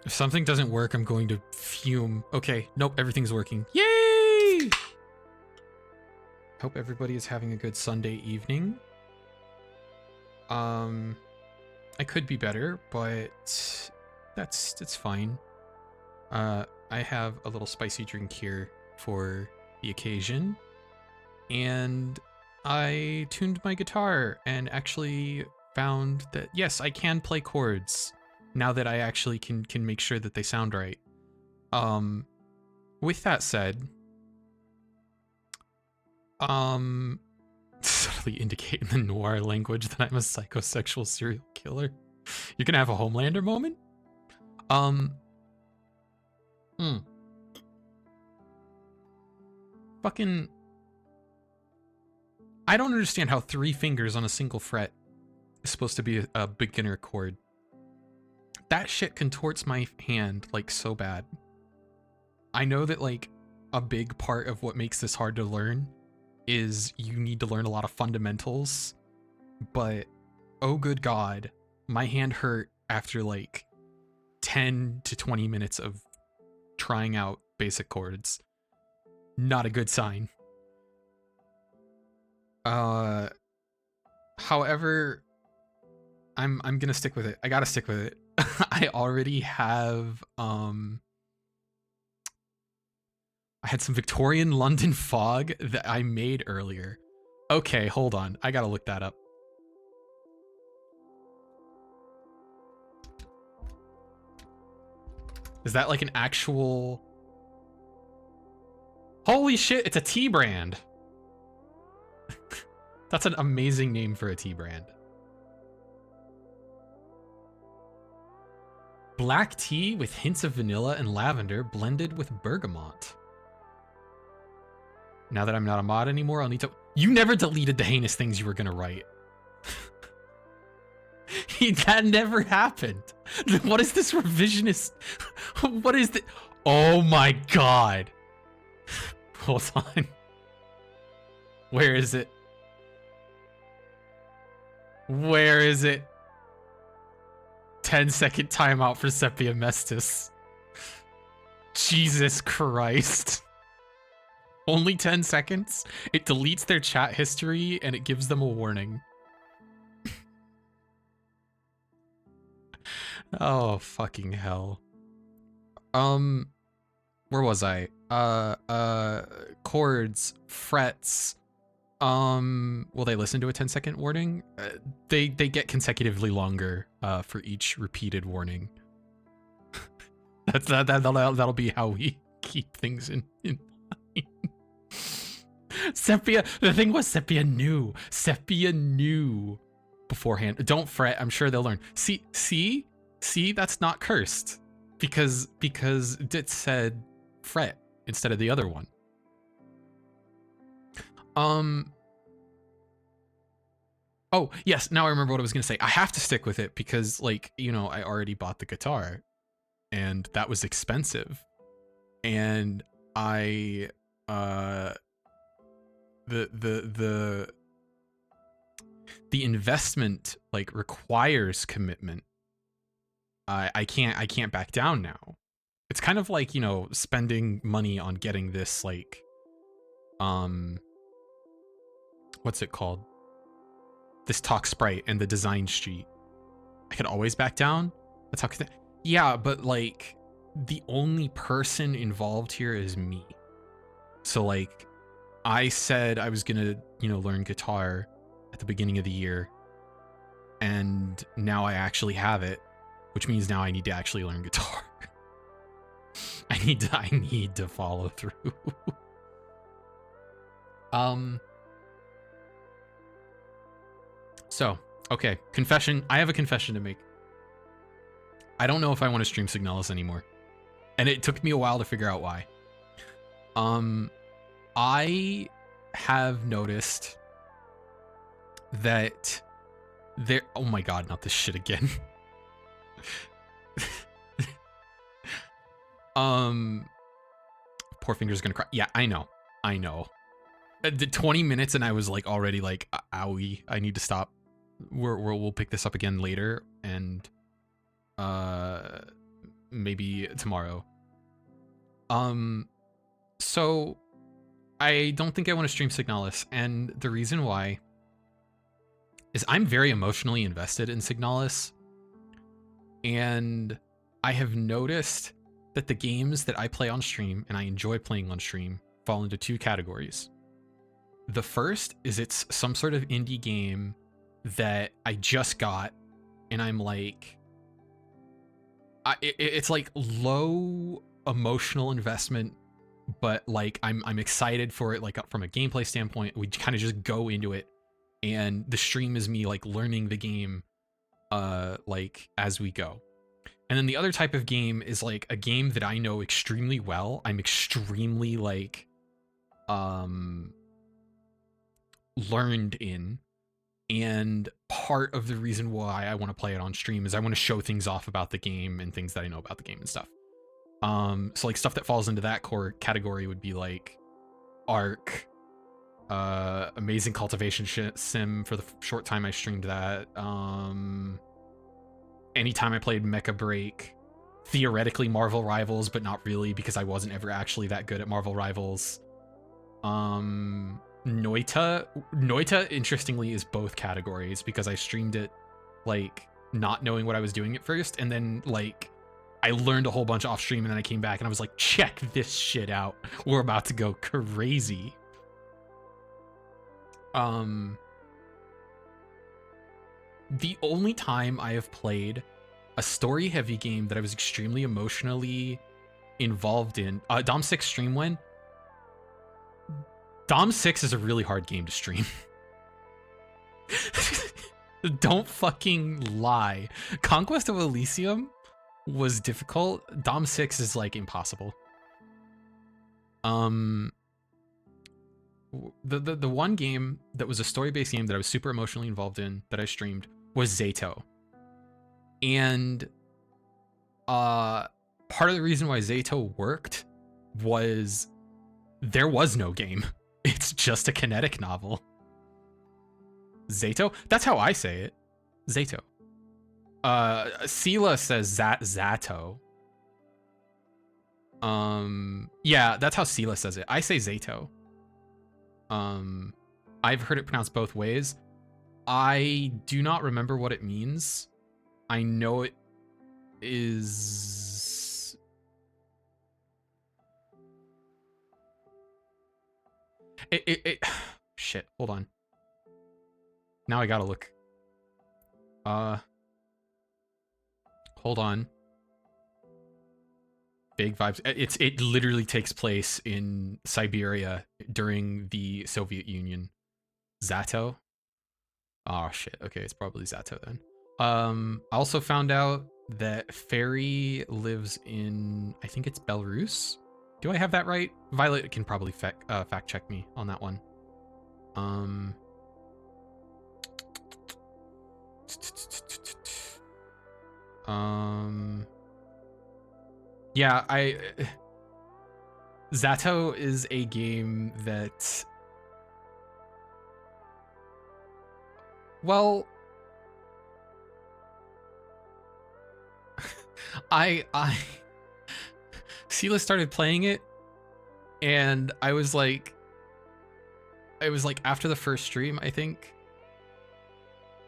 If something doesn't work, I'm going to fume. Okay, nope, everything's working. Yay! Hope everybody is having a good Sunday evening. I could be better, but that's fine. I have a little spicy drink here for the occasion, and I tuned my guitar and actually found that yes, I can play chords now that I actually can make sure that they sound right. With that said, subtly indicate in the noir language that I'm a psychosexual serial killer. You're gonna have a Homelander moment? Fucking... I don't understand how 3 fingers on a single fret is supposed to be a beginner chord. That shit contorts my hand, like, so bad. I know that, like, a big part of what makes this hard to learn is you need to learn a lot of fundamentals, but oh good god, my hand hurt after, like, 10 to 20 minutes of trying out basic chords. Not a good sign. However, I'm gonna stick with it. I gotta stick with it. I already have I had some Victorian London fog that I made earlier. Okay, hold on. I gotta look that up. Is that like an actual... Holy shit, it's a tea brand. That's an amazing name for a tea brand. Black tea with hints of vanilla and lavender blended with bergamot. Now that I'm not a mod anymore, I'll need to... You never deleted the heinous things you were gonna write. That never happened. What is this revisionist? What is the... Oh my god. Hold on. Where is it? Where is it? 10-second timeout for Sepia Mestis. Jesus Christ. Only 10 seconds? It deletes their chat history and it gives them a warning. Oh, fucking hell. Where was I? Chords, frets. Will they listen to a 10-second warning? They get consecutively longer for each repeated warning. That'll be how we keep things in line. Sepia, the thing was Sepia knew beforehand. Don't fret, I'm sure they'll learn. See, that's not cursed because it said fret instead of the other one. Oh, yes, now I remember what I was going to say. I have to stick with it because, like, you know, I already bought the guitar and that was expensive. And I, the investment, like, requires commitment. I can't back down now. It's kind of like, you know, spending money on getting this, like, what's it called? This talk sprite and the design sheet. I could always back down. That's how. Yeah, but like the only person involved here is me. So like, I said I was gonna, you know, learn guitar at the beginning of the year, and now I actually have it, which means now I need to actually learn guitar. I need to follow through. So, okay, confession. I have a confession to make. I don't know if I want to stream Signalis anymore. And it took me a while to figure out why. I have noticed that there... Oh my god, not this shit again. Poor Finger's gonna cry. Yeah, I know. The 20 minutes and I was like already like, owie, I need to stop. We'll pick this up again later, and maybe tomorrow. So I don't think I want to stream Signalis, and the reason why is I'm very emotionally invested in Signalis, and I have noticed that the games that I play on stream and I enjoy playing on stream fall into two categories. The first is it's some sort of indie game that I just got, and I'm like, it's like low emotional investment, but like I'm excited for it, like from a gameplay standpoint. We kind of just go into it, and the stream is me like learning the game like as we go. And then the other type of game is like a game that I know extremely well. I'm extremely like learned in, and part of the reason why I want to play it on stream is I want to show things off about the game and things that I know about the game and stuff. So like stuff that falls into that core category would be like Ark, Amazing Cultivation Sim for the short time I streamed that. Anytime I played Mecha Break, theoretically Marvel Rivals, but not really because I wasn't ever actually that good at Marvel Rivals. Noita, interestingly, is both categories because I streamed it like not knowing what I was doing at first, and then like I learned a whole bunch off stream, and then I came back and I was like, check this shit out. We're about to go crazy. The only time I have played a story-heavy game that I was extremely emotionally involved in, Dom 6 stream when? Dom 6 is a really hard game to stream. Don't fucking lie. Conquest of Elysium was difficult. Dom 6 is like impossible. The one game that was a story-based game that I was super emotionally involved in that I streamed was Zato. And part of the reason why Zato worked was there was no game. It's just a kinetic novel. Zato? That's how I say it. Zato. Sela says Zato. Yeah, that's how Sela says it. I say Zato. I've heard it pronounced both ways. I do not remember what it means. I know it is... Shit, hold on. Now I gotta look. Hold on. Big vibes. It literally takes place in Siberia during the Soviet Union. Zato? Oh shit. Okay, it's probably Zato then. I also found out that Fairy lives in, I think it's Belarus. Do I have that right? Violet can probably fact check me on that one. Yeah, Zato is a game that, well, I Sela started playing it, and I was like after the first stream, I think.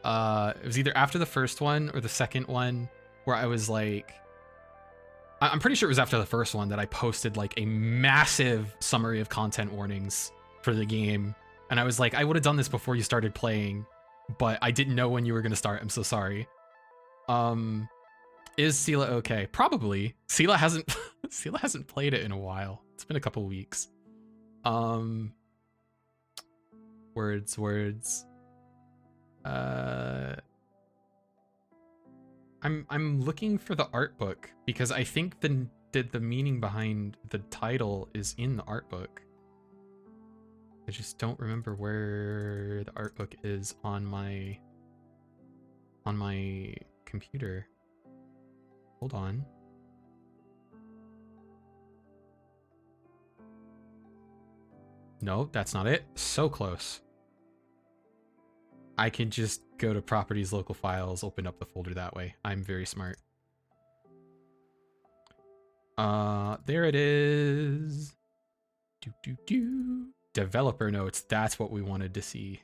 It was either after the first one or the second one where I was like, I'm pretty sure it was after the first one that I posted like a massive summary of content warnings for the game. And I was like, I would have done this before you started playing, but I didn't know when you were going to start. I'm so sorry. Is Sela okay? Probably. Sela hasn't played it in a while. It's been a couple weeks. Words. I'm looking for the art book because I think the meaning behind the title is in the art book. I just don't remember where the art book is on my computer. Hold on. No, that's not it. So close. I can just go to properties, local files, open up the folder that way. I'm very smart. There it is. Developer notes. That's what we wanted to see.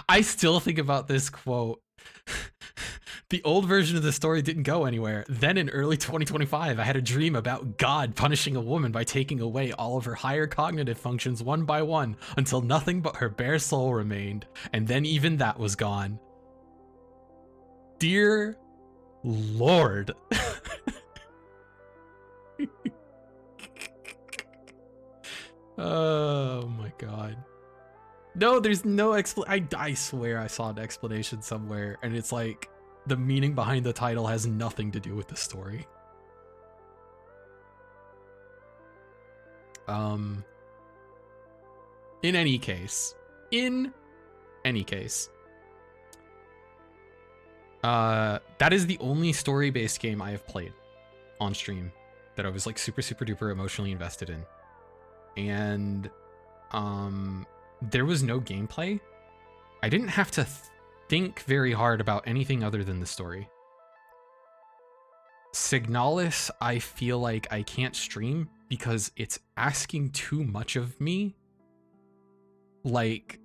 I still think about this quote. The old version of the story didn't go anywhere. Then in early 2025, I had a dream about God punishing a woman by taking away all of her higher cognitive functions one by one until nothing but her bare soul remained. And then even that was gone. Dear Lord. Oh my God. No, there's no I swear I saw an explanation somewhere, and it's like the meaning behind the title has nothing to do with the story. In any case, that is the only story-based game I have played on stream that I was like super duper emotionally invested in. And there was no gameplay. I didn't have to think very hard about anything other than the story. Signalis, I feel like I can't stream because it's asking too much of me. Like,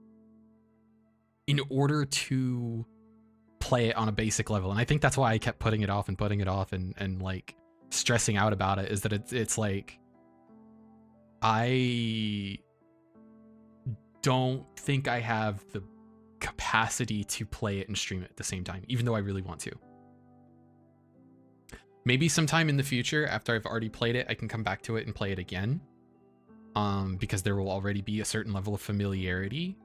in order to play it on a basic level. And I think that's why I kept putting it off and like stressing out about it, is that it's like, I don't think I have the capacity to play it and stream it at the same time, even though I really want to. Maybe sometime in the future, after I've already played it, I can come back to it and play it again. Because there will already be a certain level of familiarity.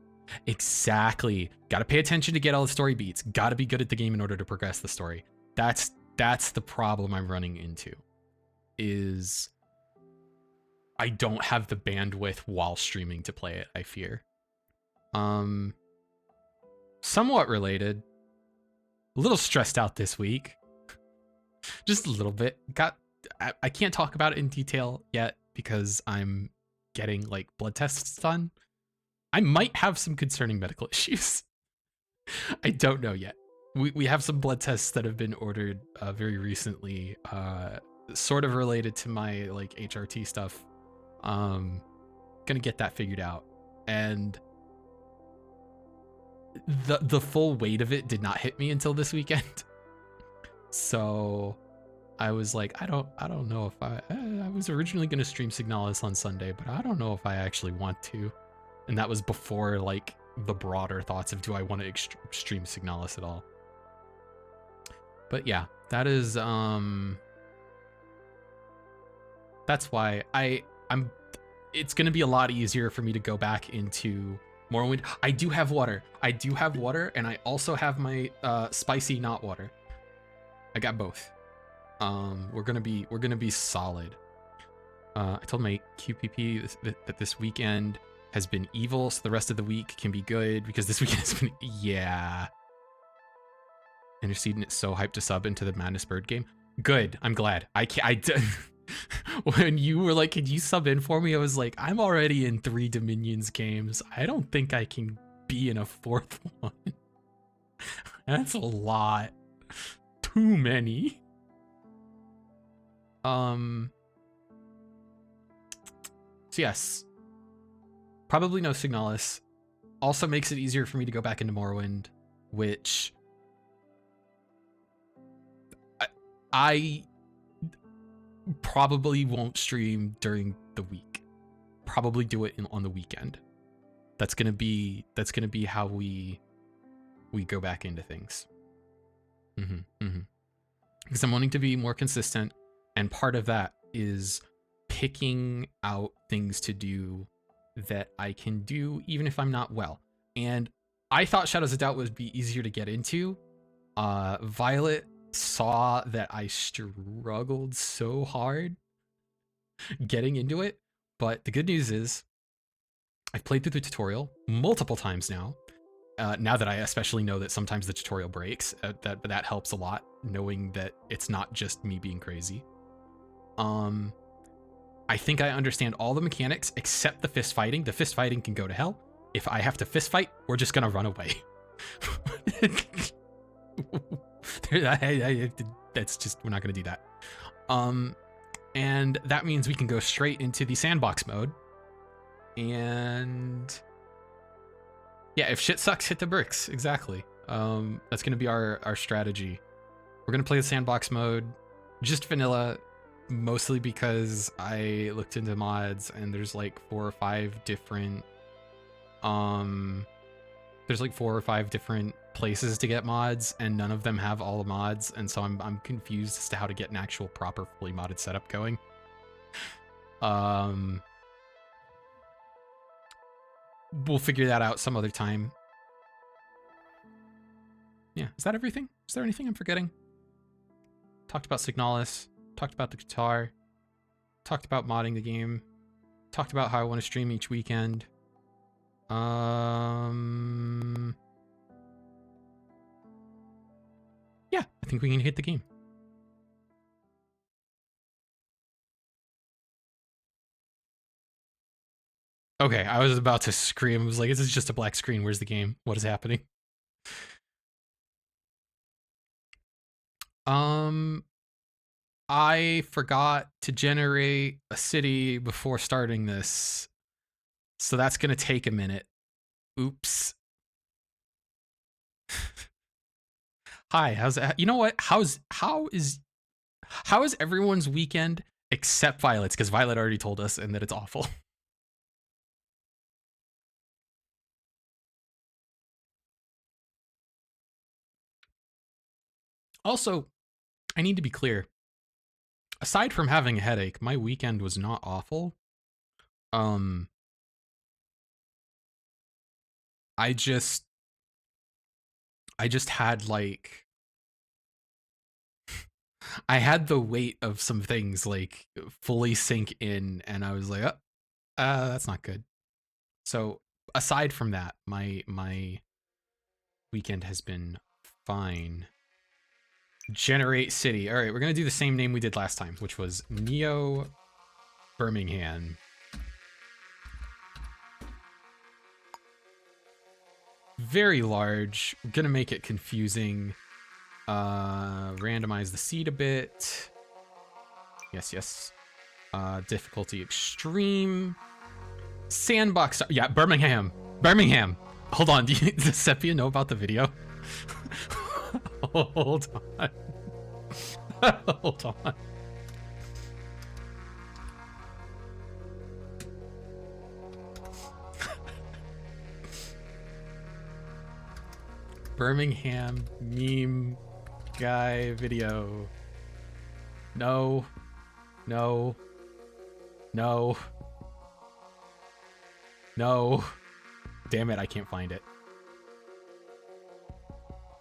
Exactly. Gotta pay attention to get all the story beats. Gotta be good at the game in order to progress the story. That's the problem I'm running into, is I don't have the bandwidth while streaming to play it, I fear. Somewhat related. A little stressed out this week. Just a little bit. I can't talk about it in detail yet because I'm getting like blood tests done. I might have some concerning medical issues. I don't know yet. We have some blood tests that have been ordered very recently, sort of related to my like HRT stuff. Gonna get that figured out, and the full weight of it did not hit me until this weekend. So I was like, I don't know if I was originally gonna stream Signalis on Sunday, but I don't know if I actually want to. And that was before like the broader thoughts of, do I want to stream Signalis at all? But yeah, that is that's why I'm it's gonna be a lot easier for me to go back into Morrowind. I do have water, and I also have my spicy not water. I got both. We're gonna be solid. I told my QPP that this weekend has been evil, so the rest of the week can be good, because this weekend has been, yeah. Interceding, it's so hyped to sub into the Madness Bird game. Good, I'm glad. When you were like, could you sub in for me? I was like, I'm already in 3 Dominions games. I don't think I can be in a 4th one. That's a lot. Too many. So yes. Probably no Signalis. Also makes it easier for me to go back into Morrowind, which I probably won't stream during the week. Probably do it on the weekend. That's gonna be how we go back into things. Because I'm wanting to be more consistent, and part of that is picking out things to do that I can do even if I'm not well. And I thought Shadows of Doubt would be easier to get into. Violet saw that I struggled so hard getting into it, but the good news is I've played through the tutorial multiple times now. Now that I especially know that sometimes the tutorial breaks, that helps a lot, knowing that it's not just me being crazy. I think I understand all the mechanics except the fist fighting. The fist fighting can go to hell. if I have to fist fight, we're just gonna run away. That's just, we're not gonna do that. And that means we can go straight into the sandbox mode. And yeah, if shit sucks, hit the bricks. Exactly. That's gonna be our strategy. We're gonna play the sandbox mode, just vanilla, mostly because I looked into mods and there's like 4 or 5 different places to get mods, and none of them have all the mods, and so I'm confused as to how to get an actual proper fully modded setup going. We'll figure that out some other time. Yeah, is that everything? Is there anything I'm forgetting? Talked about Signalis, talked about the guitar, talked about modding the game, talked about how I want to stream each weekend. Yeah, I think we can hit the game. Okay, I was about to scream. I was like, this is just a black screen. Where's the game? What is happening? I forgot to generate a city before starting this, so that's gonna take a minute. Oops. Hi, how's that? You know what? How is everyone's weekend except Violet's? Because Violet already told us and that it's awful. Also, I need to be clear. Aside from having a headache, my weekend was not awful. I just had like I had the weight of some things like fully sink in, and I was like, that's not good. So aside from that, my weekend has been fine. Generate city. All right, we're gonna do the same name we did last time, which was Neo Birmingham. Very large. We're gonna make it confusing. Randomize the seed a bit. Yes. Difficulty extreme. Sandbox. Yeah, Birmingham. Hold on. Does Sepia know about the video? Hold on. Hold on. Birmingham meme guy video. No. Damn it, I can't find it.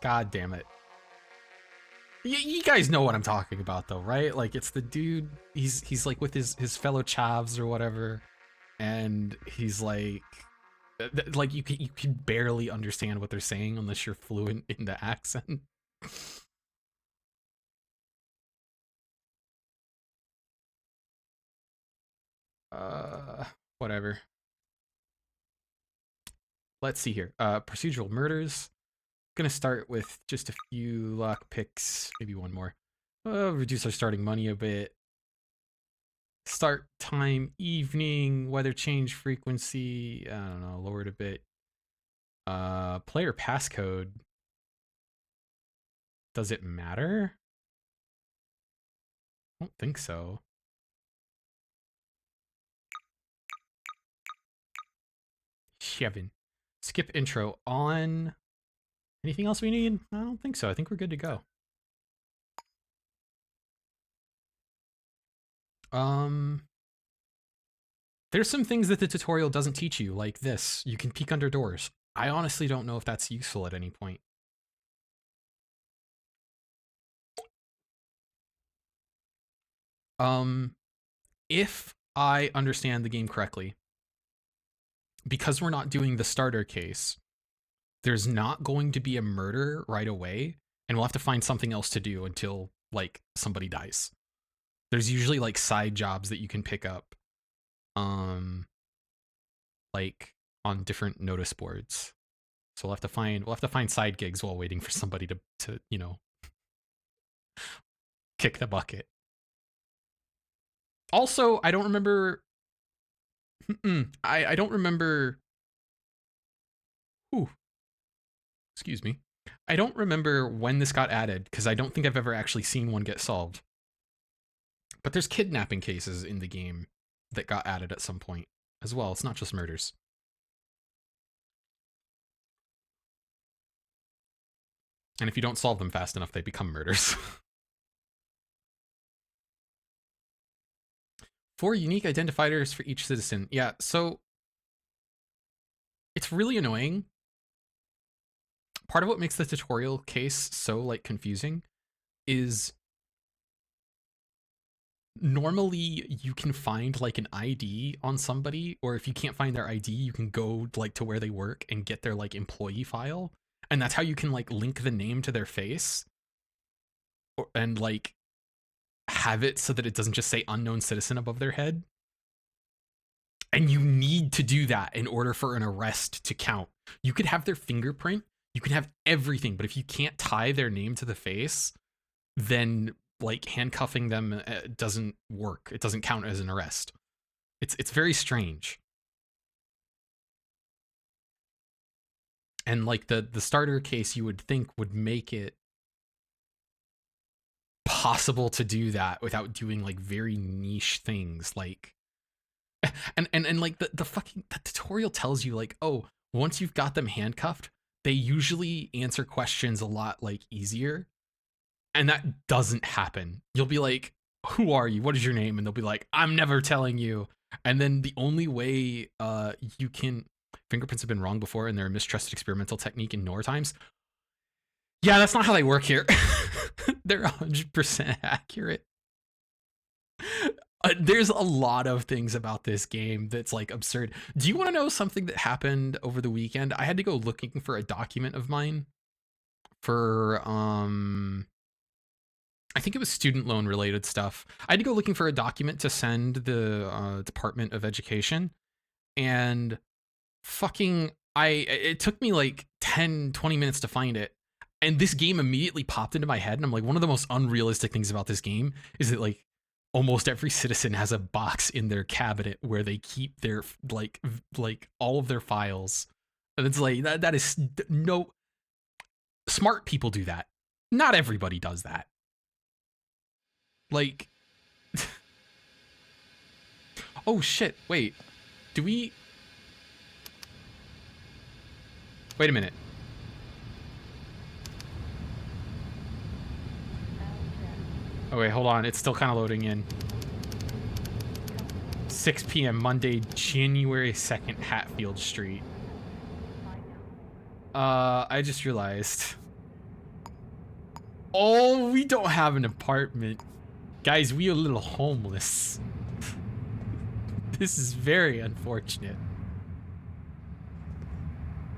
God damn it. You guys know what I'm talking about though, right? Like it's the dude, he's like with his fellow chavs or whatever, and he's like you can barely understand what they're saying unless you're fluent in the accent. Whatever. Let's see here. Procedural murders. Gonna start with just a few lock picks, maybe one more. Reduce our starting money a bit. Start time evening, weather change frequency. I don't know, lower it a bit. Player passcode. Does it matter? I don't think so. Shevin. Skip intro on. Anything else we need? I don't think so. I think we're good to go. There's some things that the tutorial doesn't teach you, like this. You can peek under doors. I honestly don't know if that's useful at any point. If I understand the game correctly, because we're not doing the starter case, there's not going to be a murder right away, and we'll have to find something else to do until like somebody dies. There's usually like side jobs that you can pick up. Like on different notice boards. So we'll have to find side gigs while waiting for somebody to you know, kick the bucket. Also, I don't remember. I don't remember. Ooh, excuse me. I don't remember when this got added because I don't think I've ever actually seen one get solved. But there's kidnapping cases in the game that got added at some point as well. It's not just murders. And if you don't solve them fast enough, they become murders. 4 unique identifiers for each citizen. Yeah, so it's really annoying. Part of what makes the tutorial case so like confusing is normally you can find like an ID on somebody, or if you can't find their ID, you can go like to where they work and get their like employee file, and that's how you can like link the name to their face, and like have it so that it doesn't just say unknown citizen above their head. And you need to do that in order for an arrest to count. You could have their fingerprint, you can have everything, but if you can't tie their name to the face, then like handcuffing them doesn't work. It doesn't count as an arrest. It's very strange. And like the starter case, you would think would make it possible to do that without doing like very niche things like and like the fucking the tutorial tells you like, oh, once you've got them handcuffed, they usually answer questions a lot like easier. And that doesn't happen. You'll be like, who are you? What is your name? And they'll be like, I'm never telling you. And then the only way you can... Fingerprints have been wrong before, and they're a mistrusted experimental technique in Nor times. Yeah, that's not how they work here. They're 100% accurate. There's a lot of things about this game that's like absurd. Do you want to know something that happened over the weekend? I had to go looking for a document of mine for I think it was student loan related stuff. I had to go looking for a document to send the Department of Education, and fucking it took me like 10-20 minutes to find it, and this game immediately popped into my head, and I'm like, one of the most unrealistic things about this game is that like almost every citizen has a box in their cabinet where they keep their like all of their files, and it's like that is no... Smart people do that. Not everybody does that. Like, oh shit, wait, do we... Wait a minute. Oh wait, hold on, it's still kind of loading in. 6 p.m. Monday, January 2nd, Hatfield Street. I just realized. Oh, we don't have an apartment. Guys, we are a little homeless. This is very unfortunate.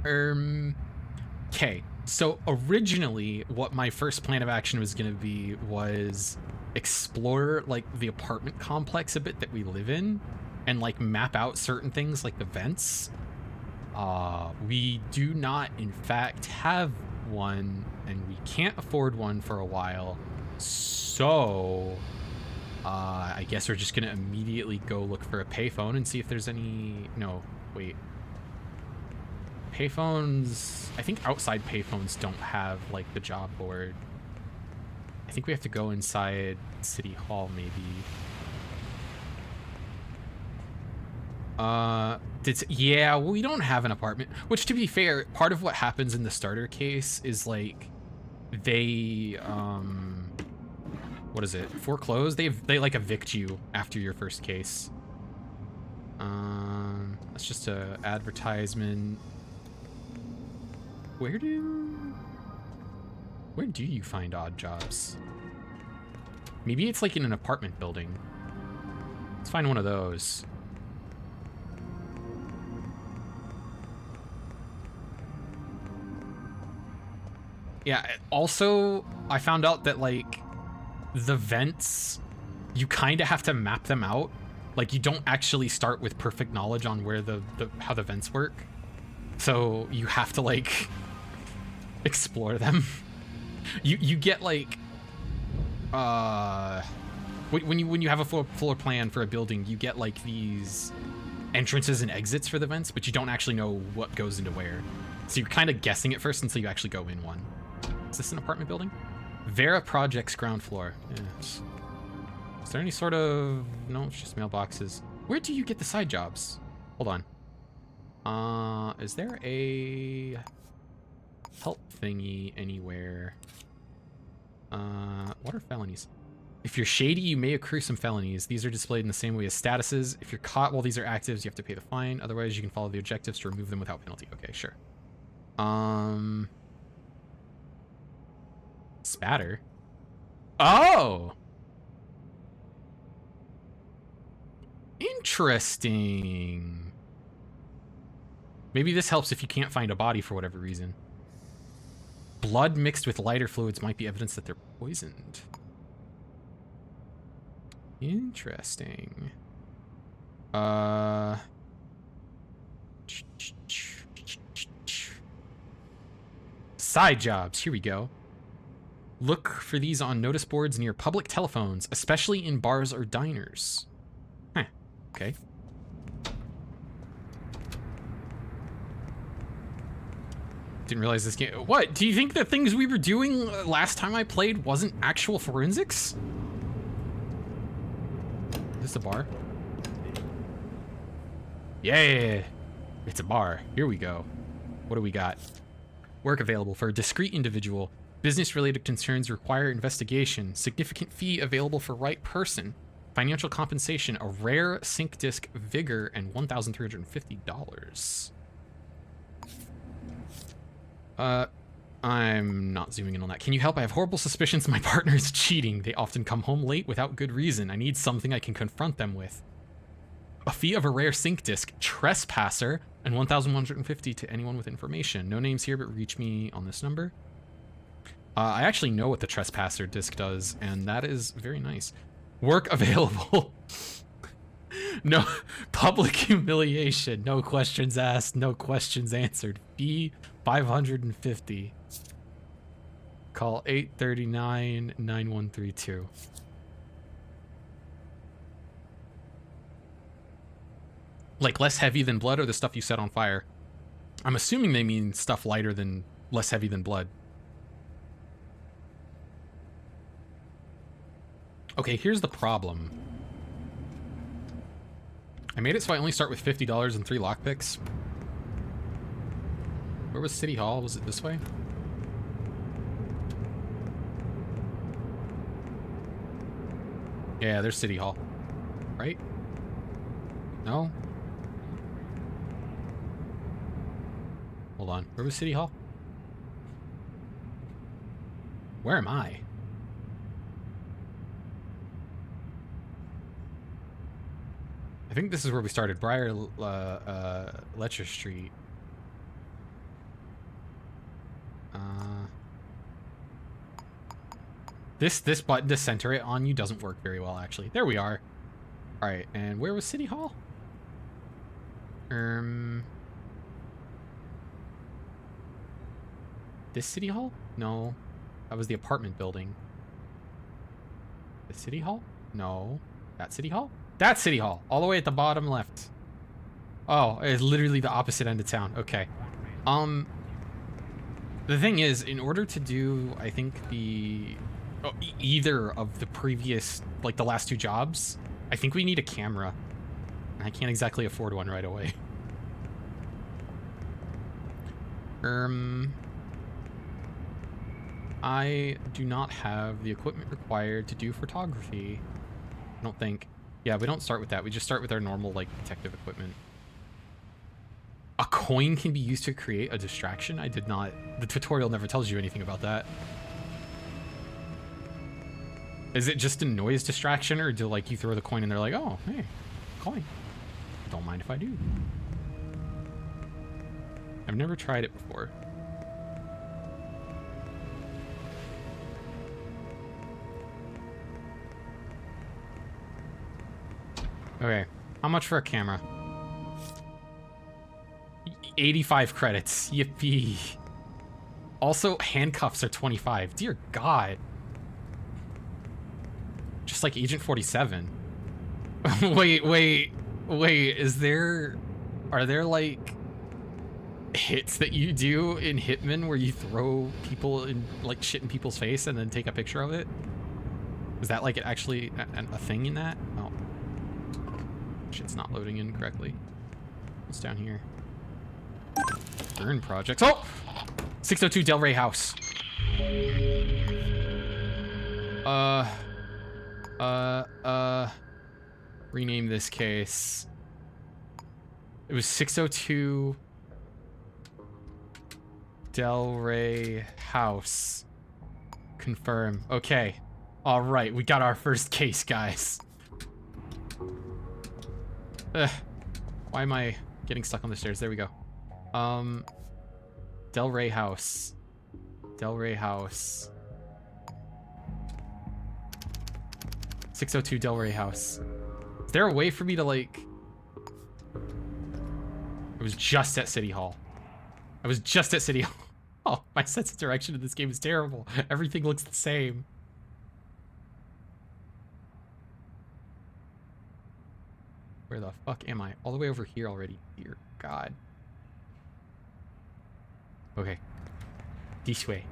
Okay, so originally what my first plan of action was gonna be was explore like the apartment complex a bit that we live in and like map out certain things like the vents. We do not in fact have one, and we can't afford one for a while, so I guess we're just gonna immediately go look for a payphone and see if there's any... No, wait. Payphones... I think outside payphones don't have, like, the job board. I think we have to go inside City Hall, maybe. Yeah, well, we don't have an apartment. Which, to be fair, part of what happens in the starter case is, like, they, what is it? Foreclose? They like evict you after your first case. That's just a advertisement. Where do you find odd jobs? Maybe it's like in an apartment building. Let's find one of those. Yeah, also, I found out that, like, the vents, you kind of have to map them out. Like, you don't actually start with perfect knowledge on where how the vents work. So you have to like explore them. You get like when you have a floor plan for a building, you get like these entrances and exits for the vents, but you don't actually know what goes into where. So you're kind of guessing at first until you actually go in one. Is this an apartment building? Vera Projects ground floor. Yes. Is there any sort of... No, it's just mailboxes. Where do you get the side jobs? Hold on. Is there a help thingy anywhere? What are felonies? If you're shady, you may accrue some felonies. These are displayed in the same way as statuses. If you're caught while these are actives, you have to pay the fine. Otherwise, you can follow the objectives to remove them without penalty. Okay, sure. Spatter? Oh! Interesting. Maybe this helps if you can't find a body for whatever reason. Blood mixed with lighter fluids might be evidence that they're poisoned. Interesting. Side jobs. Here we go. Look for these on notice boards near public telephones, especially in bars or diners. Huh. Okay. Didn't realize this game... What? Do you think the things we were doing last time I played wasn't actual forensics? Is this a bar? Yeah! It's a bar. Here we go. What do we got? Work available for a discrete individual. Business-related concerns require investigation. Significant fee available for right person. Financial compensation, a rare sync disc vigor, and $1,350. I'm not zooming in on that. Can you help? I have horrible suspicions my partner is cheating. They often come home late without good reason. I need something I can confront them with. A fee of a rare sync disc, trespasser, and $1,150 to anyone with information. No names here, but reach me on this number. I actually know what the trespasser disc does, and that is very nice. Work available. No public humiliation. No questions asked. No questions answered. Fee $550. Call 839-9132. Like less heavy than blood, or the stuff you set on fire? I'm assuming they mean stuff lighter than, less heavy than blood. Okay, here's the problem. I made it so I only start with $50 and 3 lockpicks. Where was City Hall? Was it this way? Yeah, there's City Hall. Right? No? Hold on. Where was City Hall? Where am I? I think this is where we started. Letcher Street. This button to center it on you doesn't work very well, actually. There we are. All right, and where was City Hall? This City Hall? No, that was the apartment building. The City Hall? No, that City Hall? That City Hall, all the way at the bottom left. Oh, it's literally the opposite end of town. Okay. The thing is, in order to do, I think either of the previous, like the last 2 jobs, I think we need a camera. I can't exactly afford one right away. I do not have the equipment required to do photography. I don't think. Yeah, we don't start with that. We just start with our normal, like, detective equipment. A coin can be used to create a distraction? I did not... The tutorial never tells you anything about that. Is it just a noise distraction, or do, like, you throw the coin and they're like, oh, hey, coin. Don't mind if I do. I've never tried it before. Okay, how much for a camera? 85 credits. Yippee. Also, handcuffs are 25. Dear God. Just like Agent 47. Wait. Are there like hits that you do in Hitman where you throw people in like shit in people's face and then take a picture of it? Is that like actually a thing in that? Oh. Shit's not loading in correctly. What's down here? Burn projects. Oh! 602 Del Rey House. Rename this case. It was 602 Del Rey House. Confirm. Okay. All right, we got our first case, guys. Why am I getting stuck on the stairs? There we go. Del Rey House. Del Rey House. 602 Del Rey House. Is there a way for me to, like... I was just at City Hall. I was just at City Hall. Oh, my sense of direction in this game is terrible. Everything looks the same. Where the fuck am I? All the way over here already. Dear God. Okay. This way.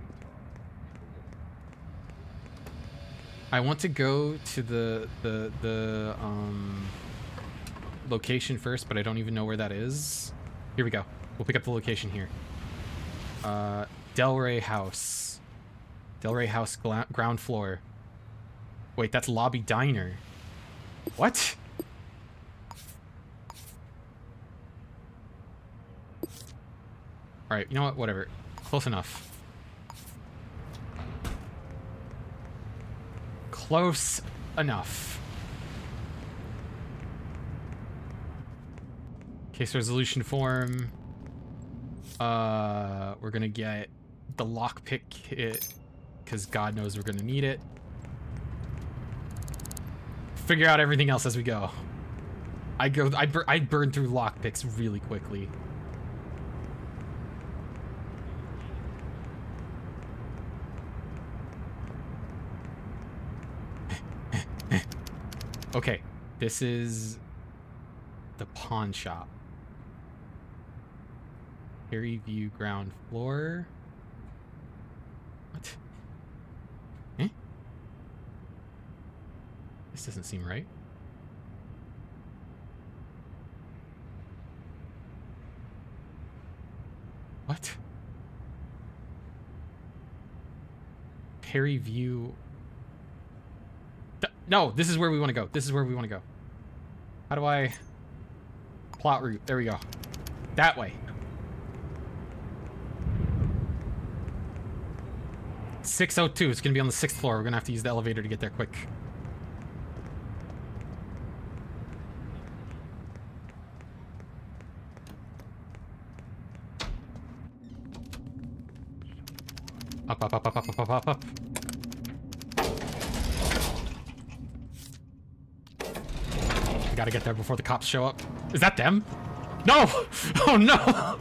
I want to go to the location first, but I don't even know where that is. Here we go. We'll pick up the location here. Del Rey House. Del Rey House ground floor. Wait, that's Lobby Diner. What? Alright, you know what? Whatever. Close enough. Close enough. Case resolution form. We're gonna get the lockpick kit, because God knows we're gonna need it. Figure out everything else as we go. I burn through lockpicks really quickly. Okay, this is the pawn shop. Harry View ground floor. What? Eh? This doesn't seem right. What? Harry View. No, this is where we want to go. This is where we want to go. How do I... Plot route. There we go. That way. 602. It's going to be on the 6th floor. We're going to have to use the elevator to get there quick. Up. I gotta get there before the cops show up. Is that them? No! Oh no!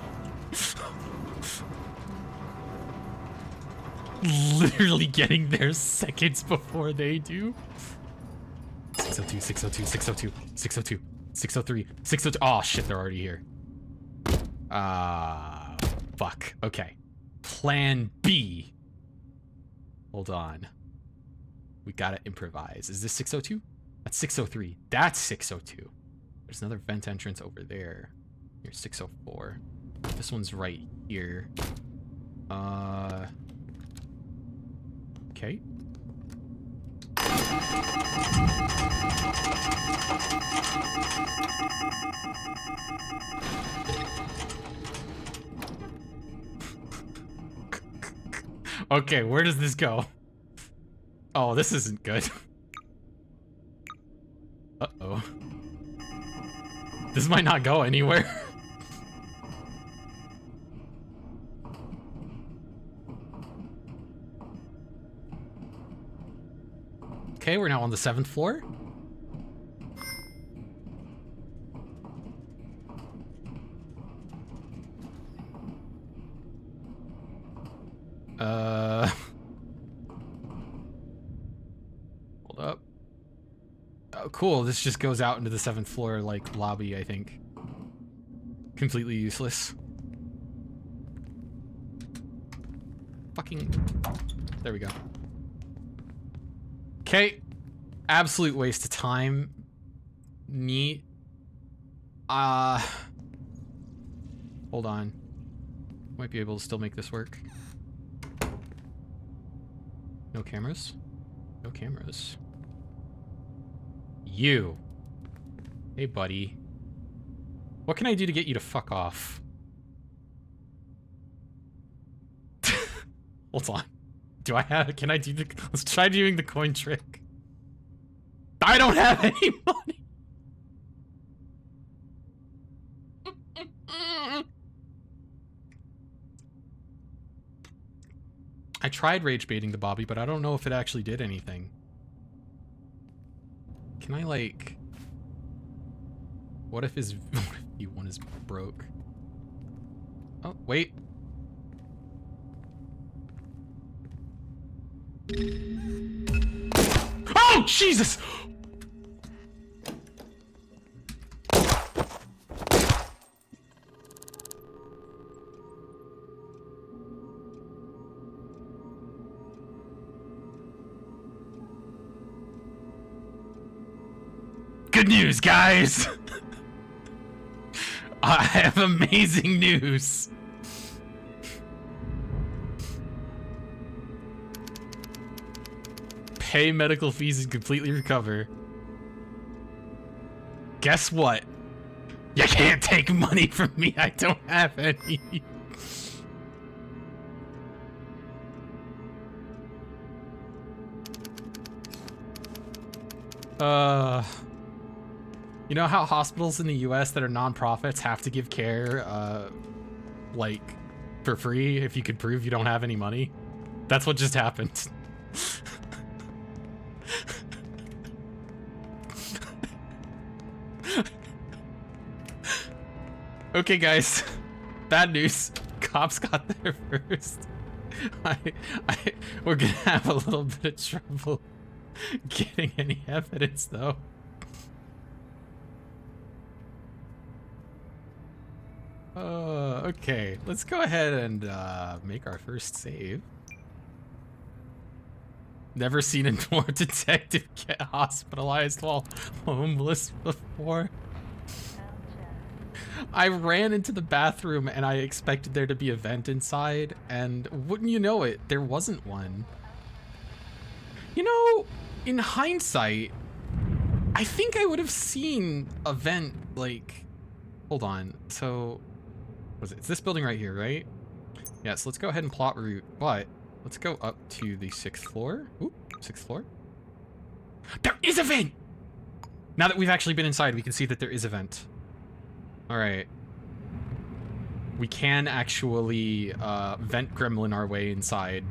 Literally getting there seconds before they do. 602, 602, 602, 602, 603, 602. Oh shit, they're already here. Fuck. Okay. Plan B. Hold on. We gotta improvise. Is this 602? That's 603. That's 602. There's another vent entrance over there. Here's 604. This one's right here. Okay. Okay, where does this go? Oh, this isn't good. Uh-oh. This might not go anywhere. Okay, we're now on the 7th floor. up. Oh, cool. This just goes out into the 7th floor, like, lobby, I think. Completely useless. Fucking... There we go. Okay. Absolute waste of time. Neat. Hold on. Might be able to still make this work. No cameras? No cameras. You. Hey, buddy. What can I do to get you to fuck off? Hold on. Do I have... Can I do the... Let's try doing the coin trick. I don't have any money! I tried rage baiting the Bobby, but I don't know if it actually did anything. Can I, like... What if his... What if V1 is broke? Oh, wait. Oh, Jesus! Good news, guys! I have amazing news! Pay medical fees and completely recover. Guess what? You can't take money from me, I don't have any. You know how hospitals in the US that are nonprofits have to give care, like, for free if you could prove you don't have any money? That's what just happened. Okay, guys. Bad news. Cops got there first. We're gonna have a little bit of trouble getting any evidence, though. Okay. Let's go ahead and make our first save. Never seen a more detective get hospitalized while homeless before. I ran into the bathroom and I expected there to be a vent inside, and wouldn't you know it, there wasn't one. You know, in hindsight, I think I would have seen a vent, like... Hold on, so... It's this building right here, right? Yeah, so let's go ahead and plot route, but let's go up to the 6th floor. Ooh, 6th floor. There is a vent! Now that we've actually been inside, we can see that there is a vent. Alright. We can actually vent gremlin our way inside.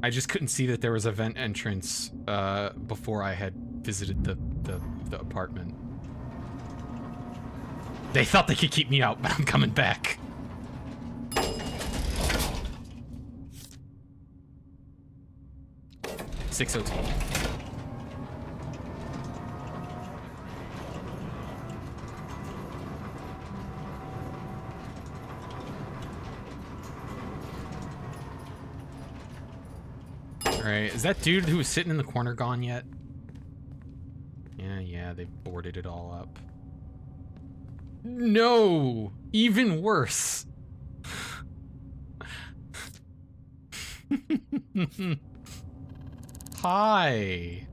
I just couldn't see that there was a vent entrance before I had visited the apartment. They thought they could keep me out, but I'm coming back. .602. Alright, is that dude who was sitting in the corner gone yet? Yeah, they boarded it all up. No! Even worse! Hi!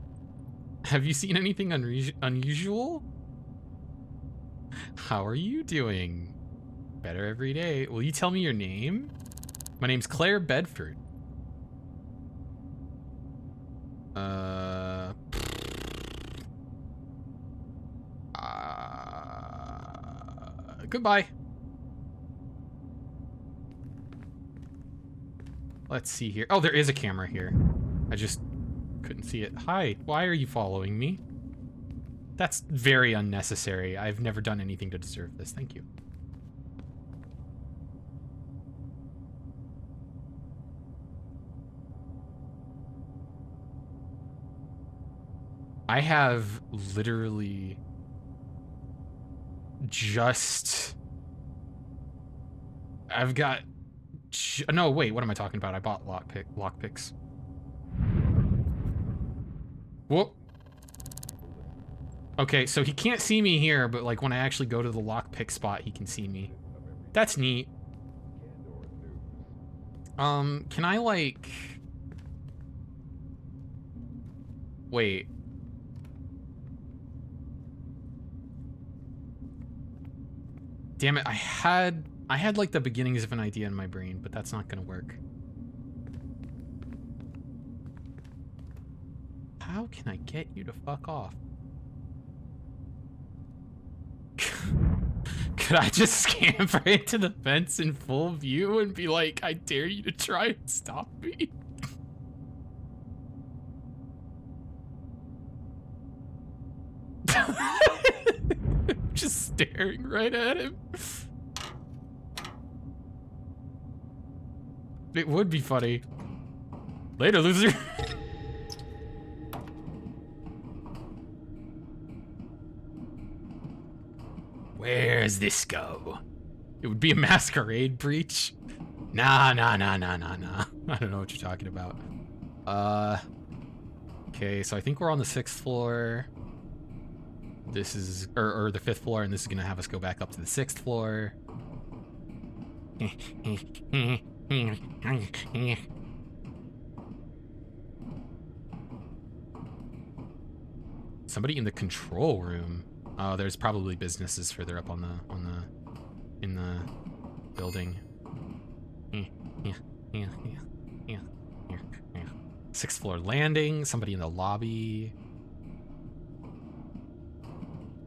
Have you seen anything unusual? How are you doing? Better every day. Will you tell me your name? My name's Claire Bedford. Goodbye. Let's see here. Oh, there is a camera here. I just couldn't see it. Hi, why are you following me? That's very unnecessary. I've never done anything to deserve this. Thank you. I have literally just... I've got... No, wait, what am I talking about? I bought lockpicks. Whoop. Okay, so he can't see me here, but like when I actually go to the lockpick spot, he can see me. That's neat. Can I like... Wait. Damn it, I had like the beginnings of an idea in my brain, but that's not gonna work. How can I get you to fuck off? Could I just scamper into the fence in full view and be like, I dare you to try and stop me? Just staring right at him. It would be funny. Later, loser. Where's this go? It would be a masquerade breach. Nah. I don't know what you're talking about. Okay, so I think we're on the 6th floor. This is, or the 5th floor, and this is gonna have us go back up to the 6th floor. Somebody in the control room. Oh, there's probably businesses further up in the building. 6th floor landing. Somebody in the lobby.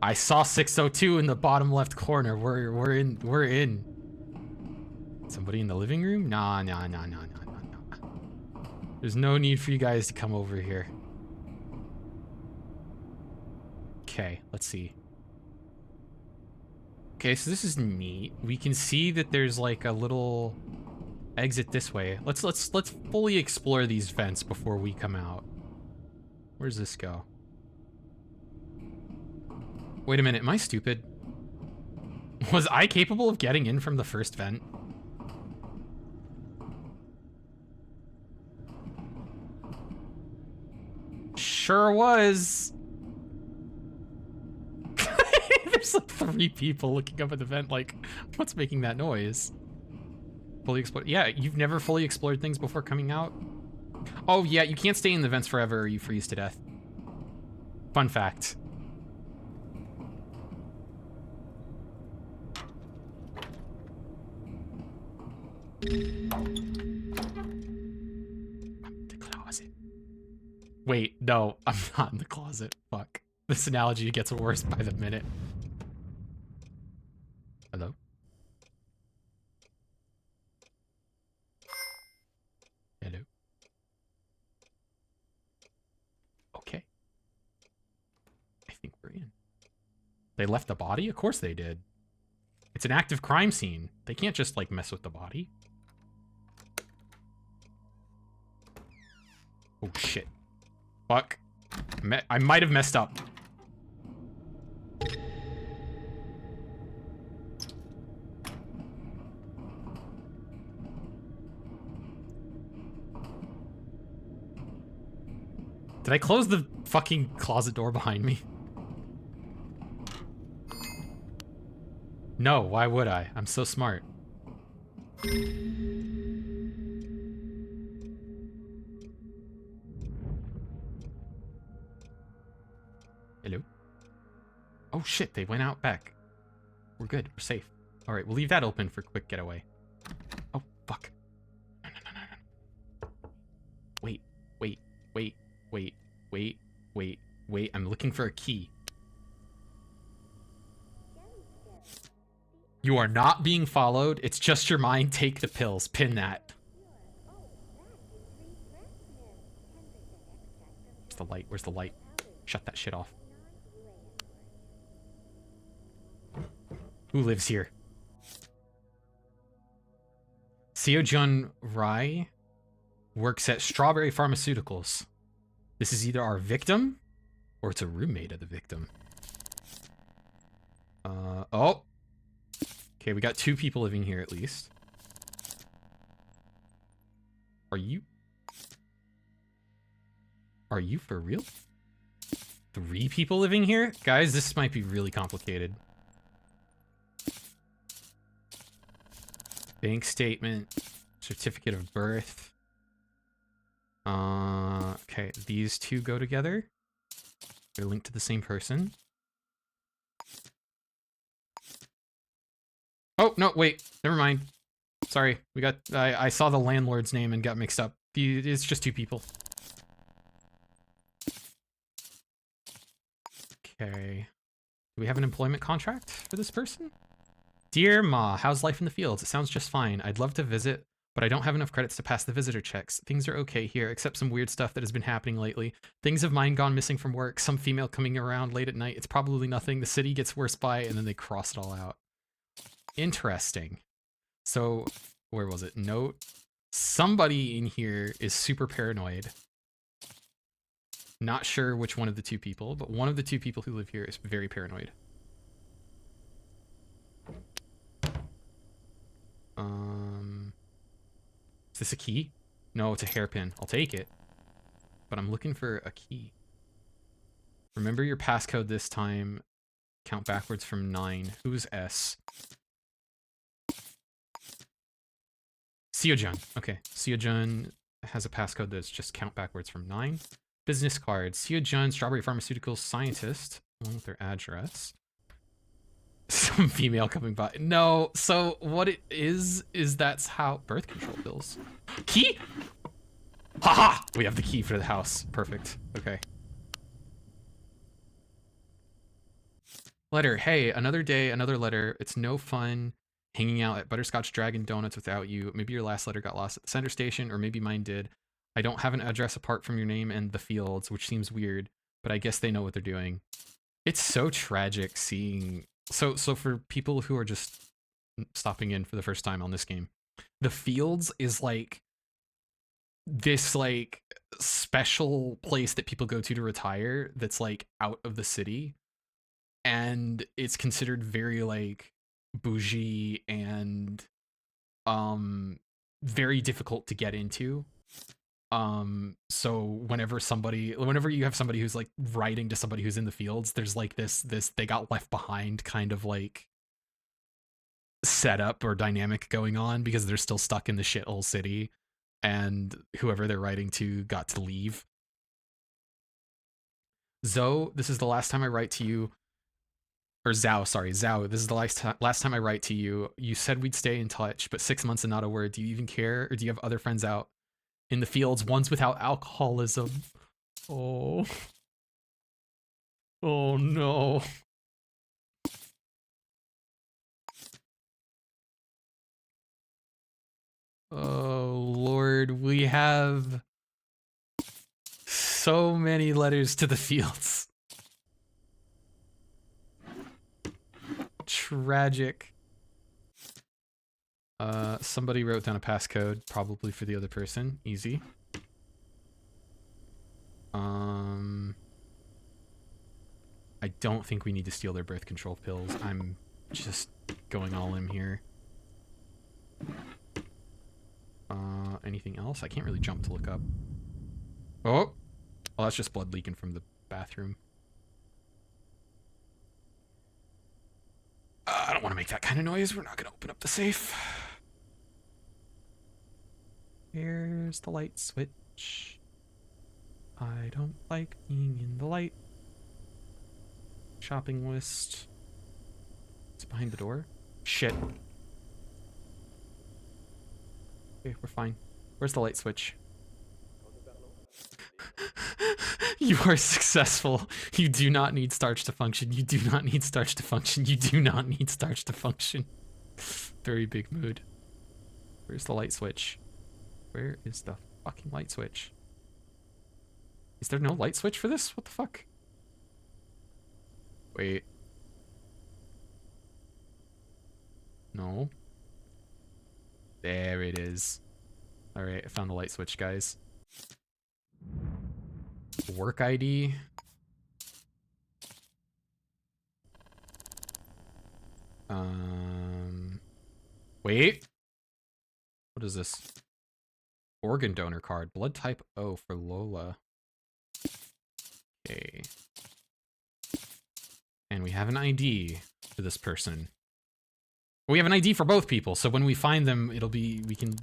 I saw 602 in the bottom left corner. We're in. Somebody in the living room? Nah. There's no need for you guys to come over here. Okay, let's see. Okay, so this is neat. We can see that there's like a little exit this way. Let's fully explore these vents before we come out. Where's this go? Wait a minute, am I stupid? Was I capable of getting in from the first vent? Sure was. There's like 3 people looking up at the vent like, what's making that noise? Fully explored. Yeah, you've never fully explored things before coming out? Oh yeah, you can't stay in the vents forever or you freeze to death. Fun fact. The closet. Wait, no, I'm not in the closet. Fuck. This analogy gets worse by the minute. Hello? Hello? Okay. I think we're in. They left the body? Of course they did. It's an active crime scene. They can't just, like, mess with the body. Oh, shit. Fuck. I might have messed up. Did I close the fucking closet door behind me? No, why would I? I'm so smart. Hello? Oh shit, they went out back. We're good, we're safe. Alright, we'll leave that open for quick getaway. Oh, fuck. No. Wait. I'm looking for a key. You are not being followed. It's just your mind. Take the pills. Pin that. Where's the light? Where's the light? Shut that shit off. Who lives here? Seo-jun Rai works at Strawberry Pharmaceuticals. This is either our victim or it's a roommate of the victim. Oh. Okay, we got 2 people living here at least. Are you for real? 3 people living here? Guys, this might be really complicated. Bank statement, certificate of birth. Okay, these 2 go together. They're linked to the same person. Oh, no, wait. Never mind. Sorry, we got... I saw the landlord's name and got mixed up. It's just 2 people. Okay. Do we have an employment contract for this person? Dear Ma, how's life in the fields? It sounds just fine. I'd love to visit, but I don't have enough credits to pass the visitor checks. Things are okay here, except some weird stuff that has been happening lately. Things of mine gone missing from work, some female coming around late at night. It's probably nothing. The city gets worse by, and then they cross it all out. Interesting. So, where was it? Note. Somebody in here is super paranoid. Not sure which one of the 2 people, but one of the 2 people who live here is very paranoid. Is this a key? No, it's a hairpin. I'll take it. But I'm looking for a key. Remember your passcode this time. Count backwards from 9. Who's S? Seo-jun. Okay. Seo-jun has a passcode that's just count backwards from 9. Business card. Seo-jun, Strawberry Pharmaceuticals scientist. Along with their address. Some female coming by. No, so what it is that's how... Birth control pills. Key? Haha! We have the key for the house. Perfect. Okay. Letter. Hey, another day, another letter. It's no fun hanging out at Butterscotch Dragon Donuts without you. Maybe your last letter got lost at the center station, or maybe mine did. I don't have an address apart from your name and the fields, which seems weird, but I guess they know what they're doing. It's so tragic seeing... So for people who are just stopping in for the first time on this game, the fields is like this like special place that people go to retire that's like out of the city, and it's considered very like bougie and very difficult to get into. So whenever you have somebody who's like writing to somebody who's in the fields, there's like this they got left behind kind of like setup or dynamic going on because they're still stuck in the shithole city, and whoever they're writing to got to leave. Zoe, this is the last time I write to you. Or Zhao, sorry, Zhao, this is the last time I write to you. You said we'd stay in touch, but 6 months and not a word. Do you even care, or do you have other friends out in the fields, ones without alcoholism? Oh. Oh no. Oh Lord, we have so many letters to the fields. Tragic. Somebody wrote down a passcode, probably for the other person. Easy. I don't think we need to steal their birth control pills. I'm just going all in here. Anything else? I can't really jump to look up. Oh! Well, that's just blood leaking from the bathroom. I don't want to make that kind of noise. We're not going to open up the safe. Here's the light switch. I don't like being in the light. Shopping list. It's behind the door. Shit. Okay, we're fine. Where's the light switch? You are successful. You do not need starch to function. You do not need starch to function. You do not need starch to function. Very big mood. Where's the light switch? Where is the fucking light switch? Is there no light switch for this? What the fuck? Wait. No. There it is. Alright, I found the light switch, guys. Work ID. Wait. What is this? Organ donor card. Blood type O for Lola. Okay. And we have an ID for this person. We have an ID for both people, so when we find them, it'll be we can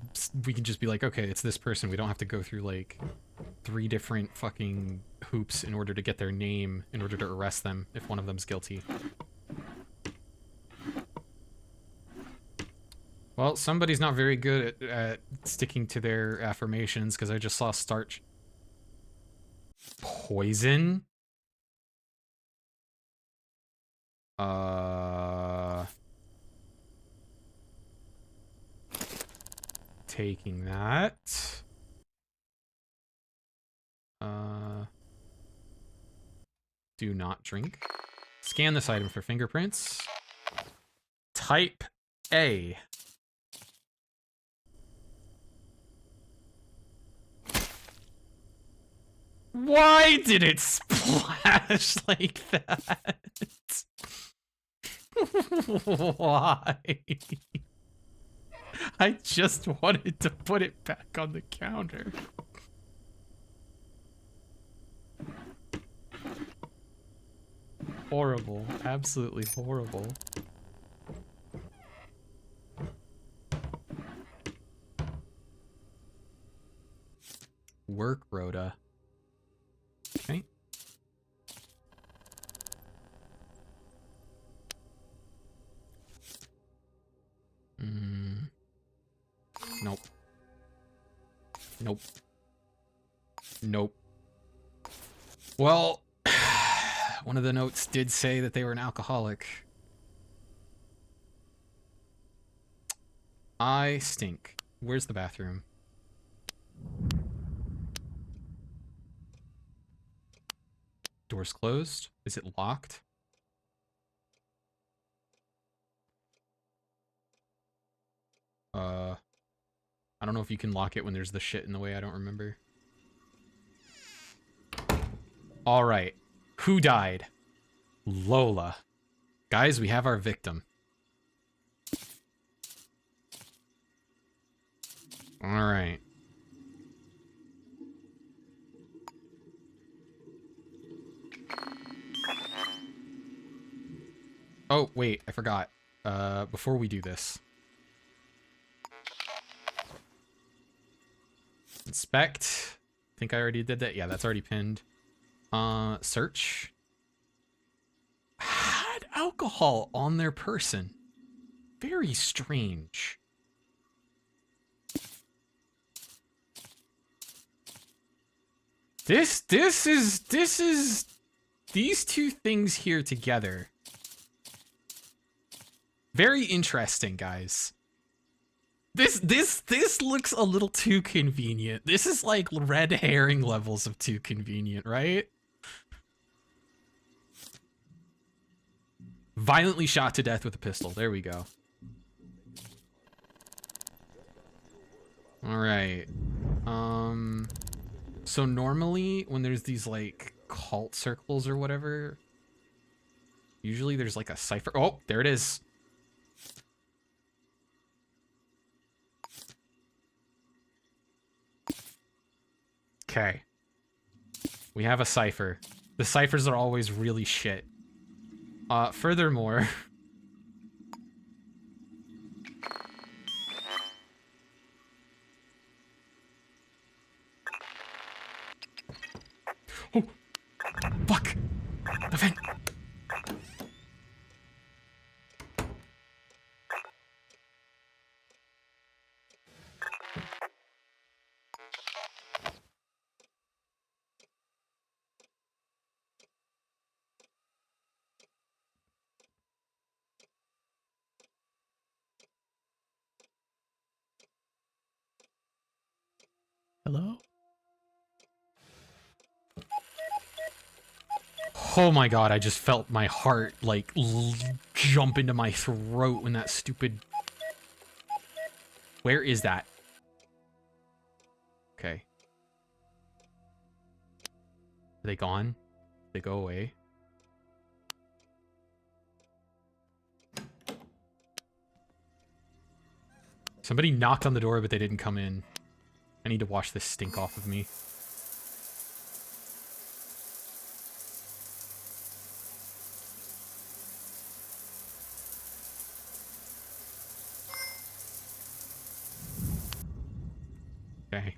just be like, okay, it's this person. We don't have to go through like 3 different fucking hoops in order to get their name in order to arrest them if one of them's guilty. Well, somebody's not very good at sticking to their affirmations, because I just saw starch. Poison? Taking that. Do not drink. Scan this item for fingerprints. Type A. Why did it splash like that? Why? I just wanted to put it back on the counter. Horrible. Absolutely horrible. Work rota. Okay. Nope. Nope. Nope. Well, one of the notes did say that they were an alcoholic. I stink. Where's the bathroom? Door's closed. Is it locked? I don't know if you can lock it when there's the shit in the way. I don't remember. All right. Who died? Lola. Guys, we have our victim. All right. Oh, wait, I forgot. Before we do this. Inspect. I think I already did that. Yeah, that's already pinned. Search. Had alcohol on their person. Very strange. This is these two things here together. Very interesting, guys. This looks a little too convenient. This is like red herring levels of too convenient, right? Violently shot to death with a pistol. There we go. All right. So normally when there's these like cult circles or whatever, usually there's like a cipher. Oh, there it is. Okay. We have a cipher. The ciphers are always really shit. Furthermore... Oh! Fuck! The vent! Hello? Oh my god, I just felt my heart, like, jump into my throat when that stupid... Where is that? Okay. Are they gone? They go away? Somebody knocked on the door, but they didn't come in. I need to wash this stink off of me. Okay.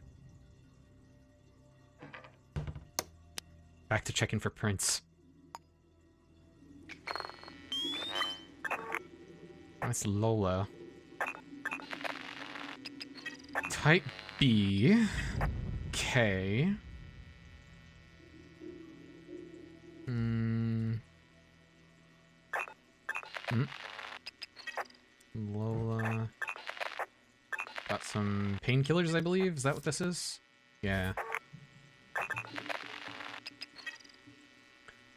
Back to checking for prints. That's Lola. Type B. K. Lola. Got some painkillers, I believe. Is that what this is? Yeah.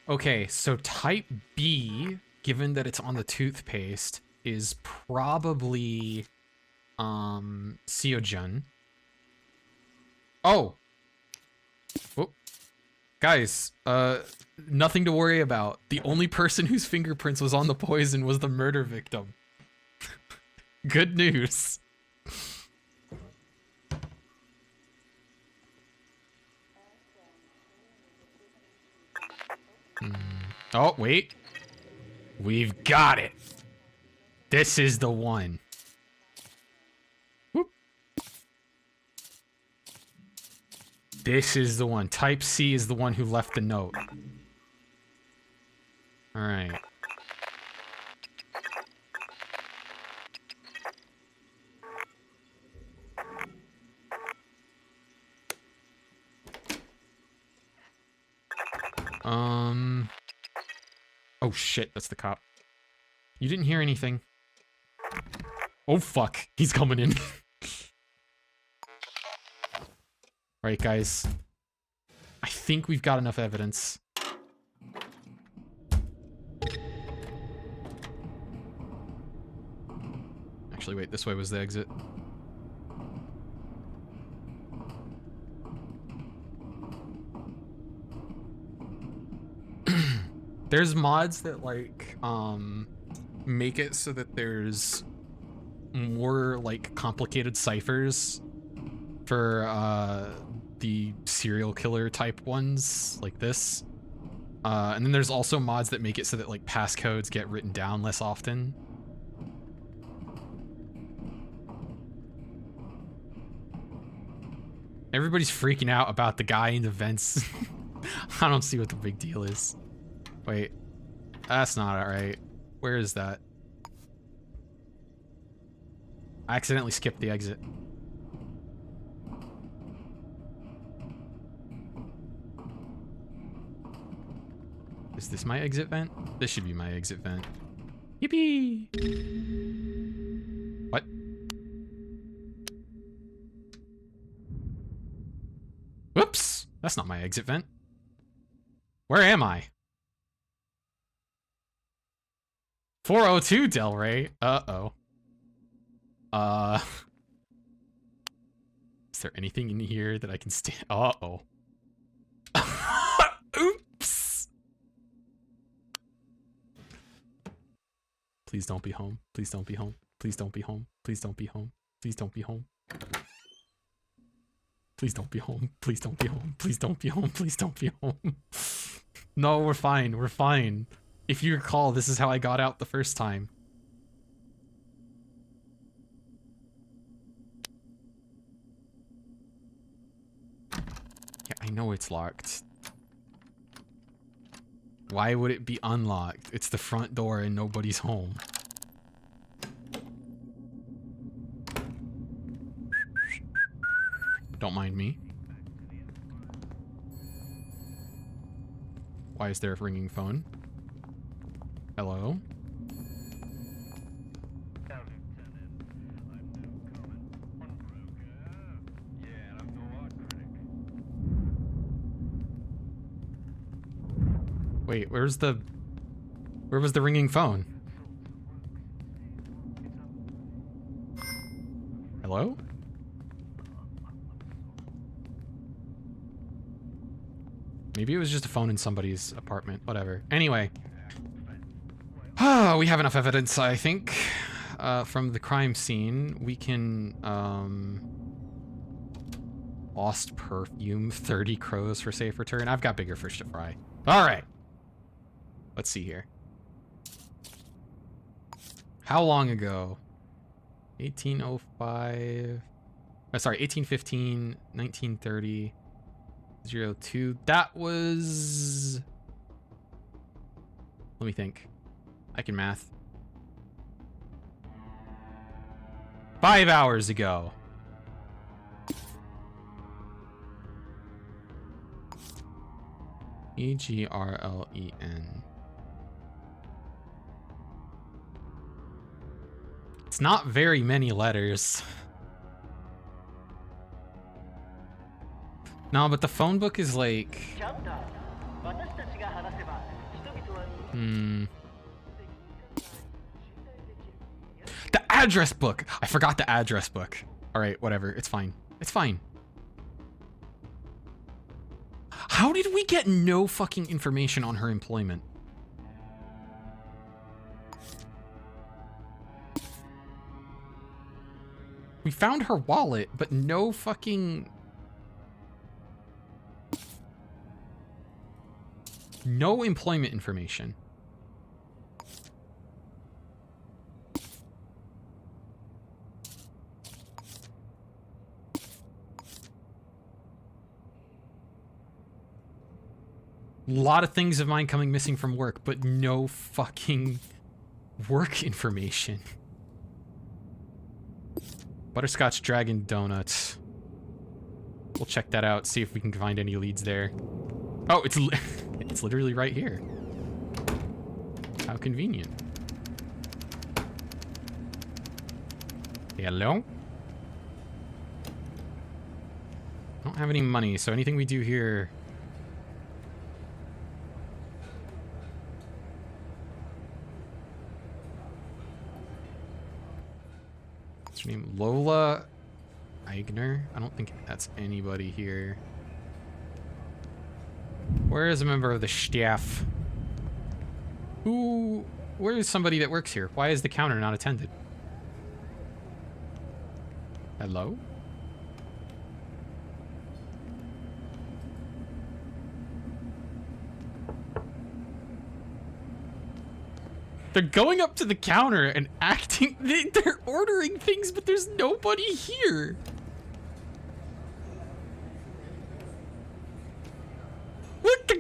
Okay, so type B, given that it's on the toothpaste, is probably Seojun. Oh! Whoop. Guys, nothing to worry about. The only person whose fingerprints was on the poison was the murder victim. Good news. Oh, wait. We've got it. This is the one. Whoop. This is the one. Type C is the one who left the note. All right. Oh shit, that's the cop. You didn't hear anything. Oh fuck, he's coming in. Alright guys. I think we've got enough evidence. Actually, wait, this way was the exit. There's mods that, like, make it so that there's more, like, complicated ciphers for, the serial killer type ones, like this. And then there's also mods that make it so that, like, passcodes get written down less often. Everybody's freaking out about the guy in the vents. I don't see what the big deal is. Wait, that's not alright. Where is that? I accidentally skipped the exit. Is this my exit vent? This should be my exit vent. Yippee! What? Whoops! That's not my exit vent. Where am I? 402 Delray. Uh-oh. Is there anything in here that I can stand? Uh-oh. Oops. Please don't be home. Please don't be home. Please don't be home. Please don't be home. Please don't be home. Please don't be home. Please don't be home. Please don't be home. Please don't be home. No, we're fine. We're fine. If you recall, this is how I got out the first time. Yeah, I know it's locked. Why would it be unlocked? It's the front door and nobody's home. Don't mind me. Why is there a ringing phone? Hello? Wait, where was the ringing phone? Hello? Maybe it was just a phone in somebody's apartment. Whatever. Anyway. We have enough evidence, I think, from the crime scene. We can, lost perfume, 30 crows for safe return. I've got bigger fish to fry. All right. Let's see here. How long ago? 1805. Oh, sorry, 1815, 1930, 02. That was... Let me think. I can math. 5 hours ago. EGRLEN. It's not very many letters. No, but the phone book is like... The address book! I forgot the address book. Alright, whatever. It's fine. It's fine. How did we get no fucking information on her employment? We found her wallet, but no fucking... No employment information. A lot of things of mine coming missing from work, but no fucking work information. Butterscotch Dragon Donuts. We'll check that out, see if we can find any leads there. Oh, it's literally right here. How convenient. Hello? I don't have any money, so anything we do here... What's her name? Lola Eigner? I don't think that's anybody here. Where is a member of the staff? Where is somebody that works here? Why is the counter not attended? Hello? They're going up to the counter and acting... They're ordering things, but there's nobody here. Look, they're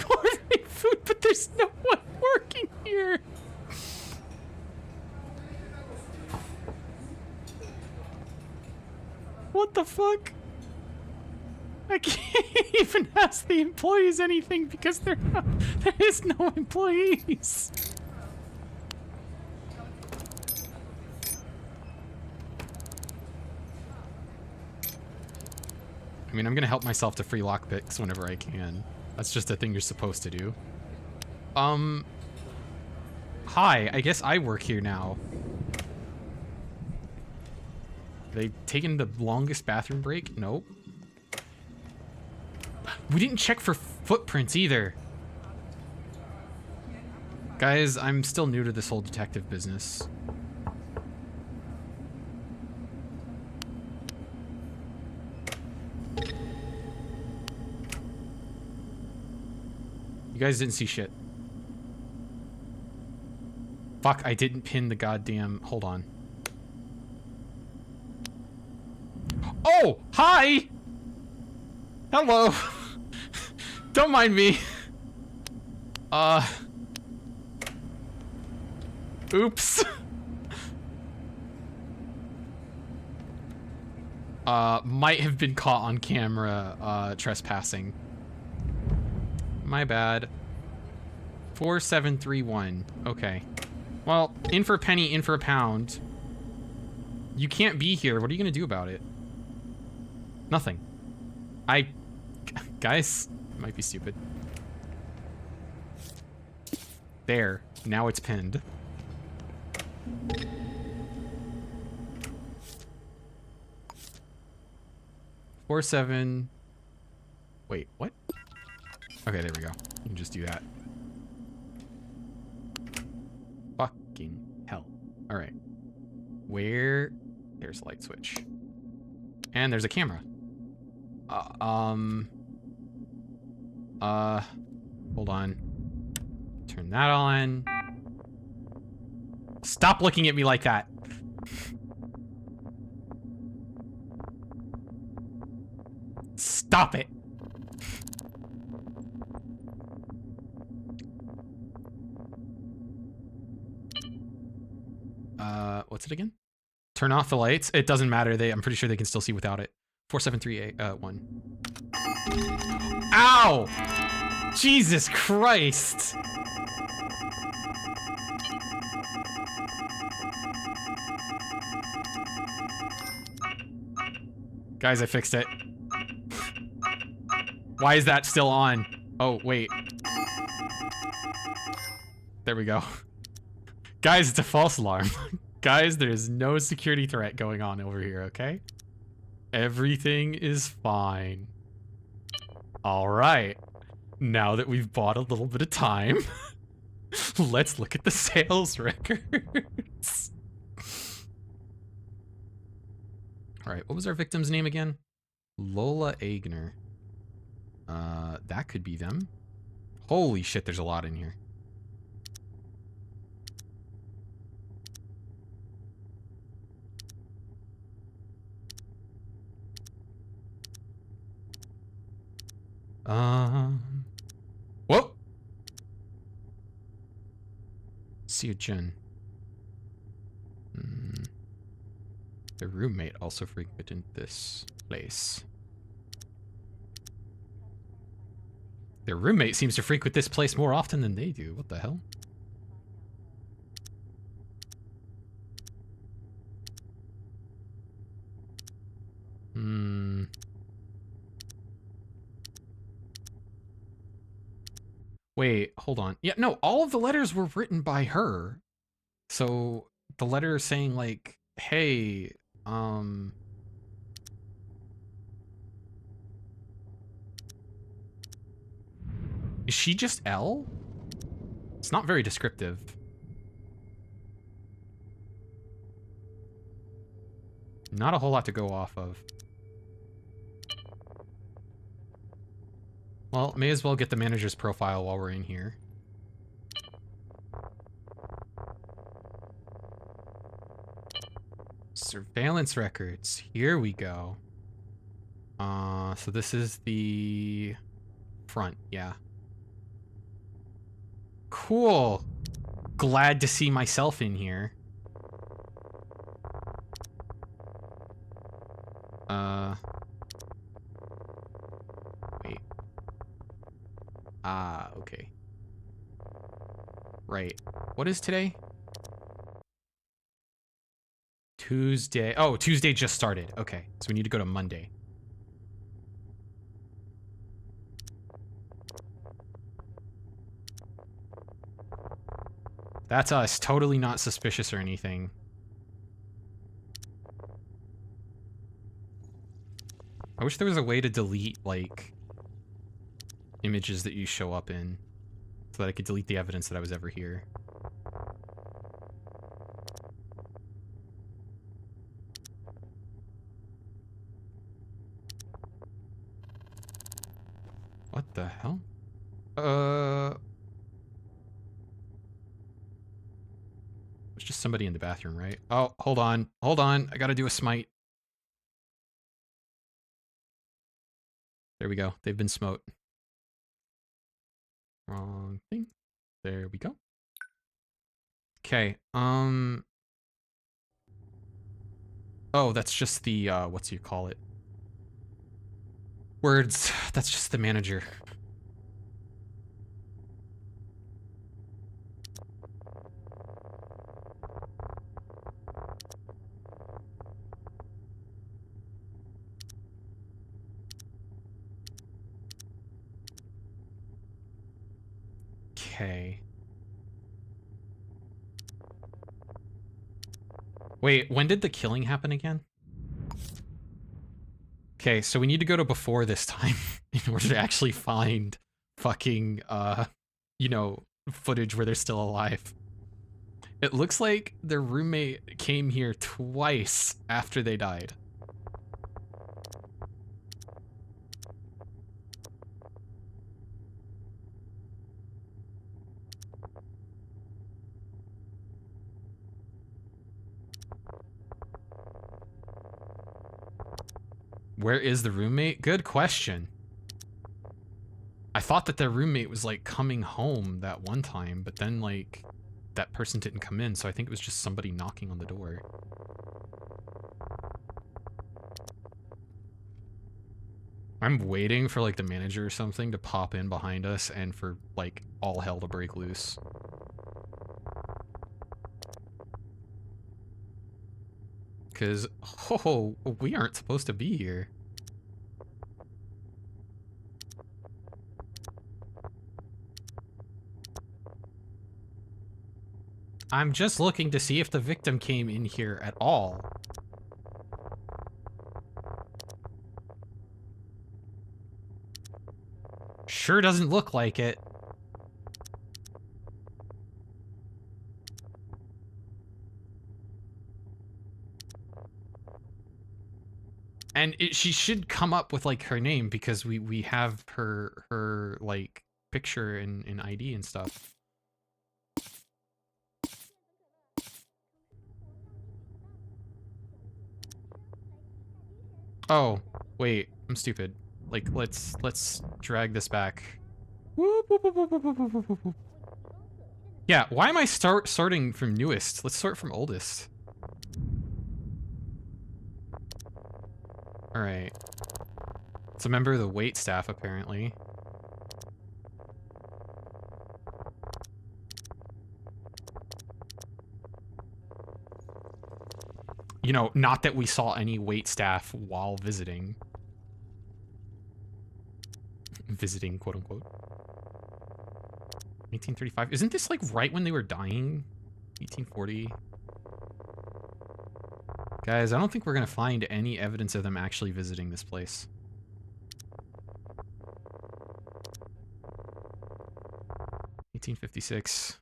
ordering food, but there's no one working here. What the fuck? I can't even ask the employees anything because there is no employees. I mean, I'm gonna help myself to free lockpicks whenever I can. That's just a thing you're supposed to do. Hi, I guess I work here now. They taken the longest bathroom break? Nope. We didn't check for footprints either. Guys, I'm still new to this whole detective business. You guys didn't see shit. Fuck, I didn't pin the goddamn... Hold on. Oh! Hi! Hello! Don't mind me. Oops. Might have been caught on camera, trespassing. My bad. 4731. Okay. Well, in for a penny, in for a pound. You can't be here. What are you gonna do about it? Nothing. Guys, it might be stupid. There. Now it's pinned. Four, seven. Wait, what? Okay, there we go. You can just do that. Fucking hell. All right. Where? There's a light switch. And there's a camera. Hold on. Turn that on. Stop looking at me like that. Stop it. What's it again? Turn off the lights. It doesn't matter. I'm pretty sure they can still see without it. 4738, 1. Ow! Jesus Christ! Guys, I fixed it. Why is that still on? Oh, wait. There we go. Guys, it's a false alarm. Guys, there's no security threat going on over here, okay? Everything is fine. All right. Now that we've bought a little bit of time, let's look at the sales records. All right, what was our victim's name again? Lola Agner. That could be them. Holy shit, there's a lot in here. Whoa! See you, Jen. Their roommate also frequented this place. Their roommate seems to frequent this place more often than they do. What the hell? Wait, hold on. Yeah, no, all of the letters were written by her. So the letter saying like, hey, is she just L? It's not very descriptive. Not a whole lot to go off of. Well, may as well get the manager's profile while we're in here. Surveillance records. Here we go. So this is the front, yeah. Cool. Glad to see myself in here. Wait. Ah, okay. Right. What is today? Tuesday. Oh, Tuesday just started. Okay, so we need to go to Monday. That's us. Totally not suspicious or anything. I wish there was a way to delete, like, images that you show up in, so that I could delete the evidence that I was ever here. What the hell? There's just somebody in the bathroom, right? Oh, hold on. Hold on. I gotta do a smite. There we go. They've been smote. Wrong thing. There we go. Okay, oh, that's just the, what's you call it? Words. That's just the manager. Okay. Wait, when did the killing happen again? Okay, so we need to go to before this time in order to actually find fucking, you know, footage where they're still alive. It looks like their roommate came here twice after they died. Where is the roommate? Good question. I thought that their roommate was like coming home that one time, but then like that person didn't come in, so I think it was just somebody knocking on the door. I'm waiting for like the manager or something to pop in behind us and for like all hell to break loose. Cause, oh, we aren't supposed to be here. I'm just looking to see if the victim came in here at all. Sure doesn't look like it. And she should come up with like her name because we have her like picture and ID and stuff. Oh, wait, I'm stupid. Like let's drag this back. Whoop, whoop, whoop, whoop, whoop, whoop, whoop, whoop. Yeah, why am I sorting from newest? Let's sort from oldest. All right. It's a member of the wait staff, apparently. You know, not that we saw any wait staff while visiting. Visiting, quote unquote. 1935. Isn't this like right when they were dying? 1840. Guys, I don't think we're gonna find any evidence of them actually visiting this place. $1856.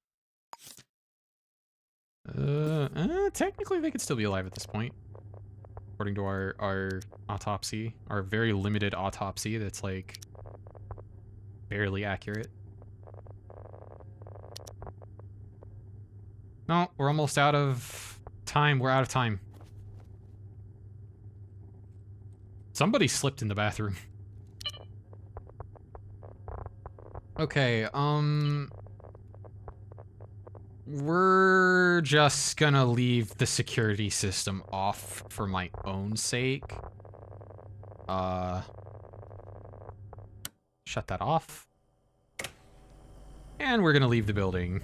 Technically they could still be alive at this point. According to our autopsy. Our very limited autopsy that's like barely accurate. No, we're almost out of time. We're out of time. Somebody slipped in the bathroom. Okay, we're just gonna leave the security system off for my own sake. Shut that off. And we're gonna leave the building.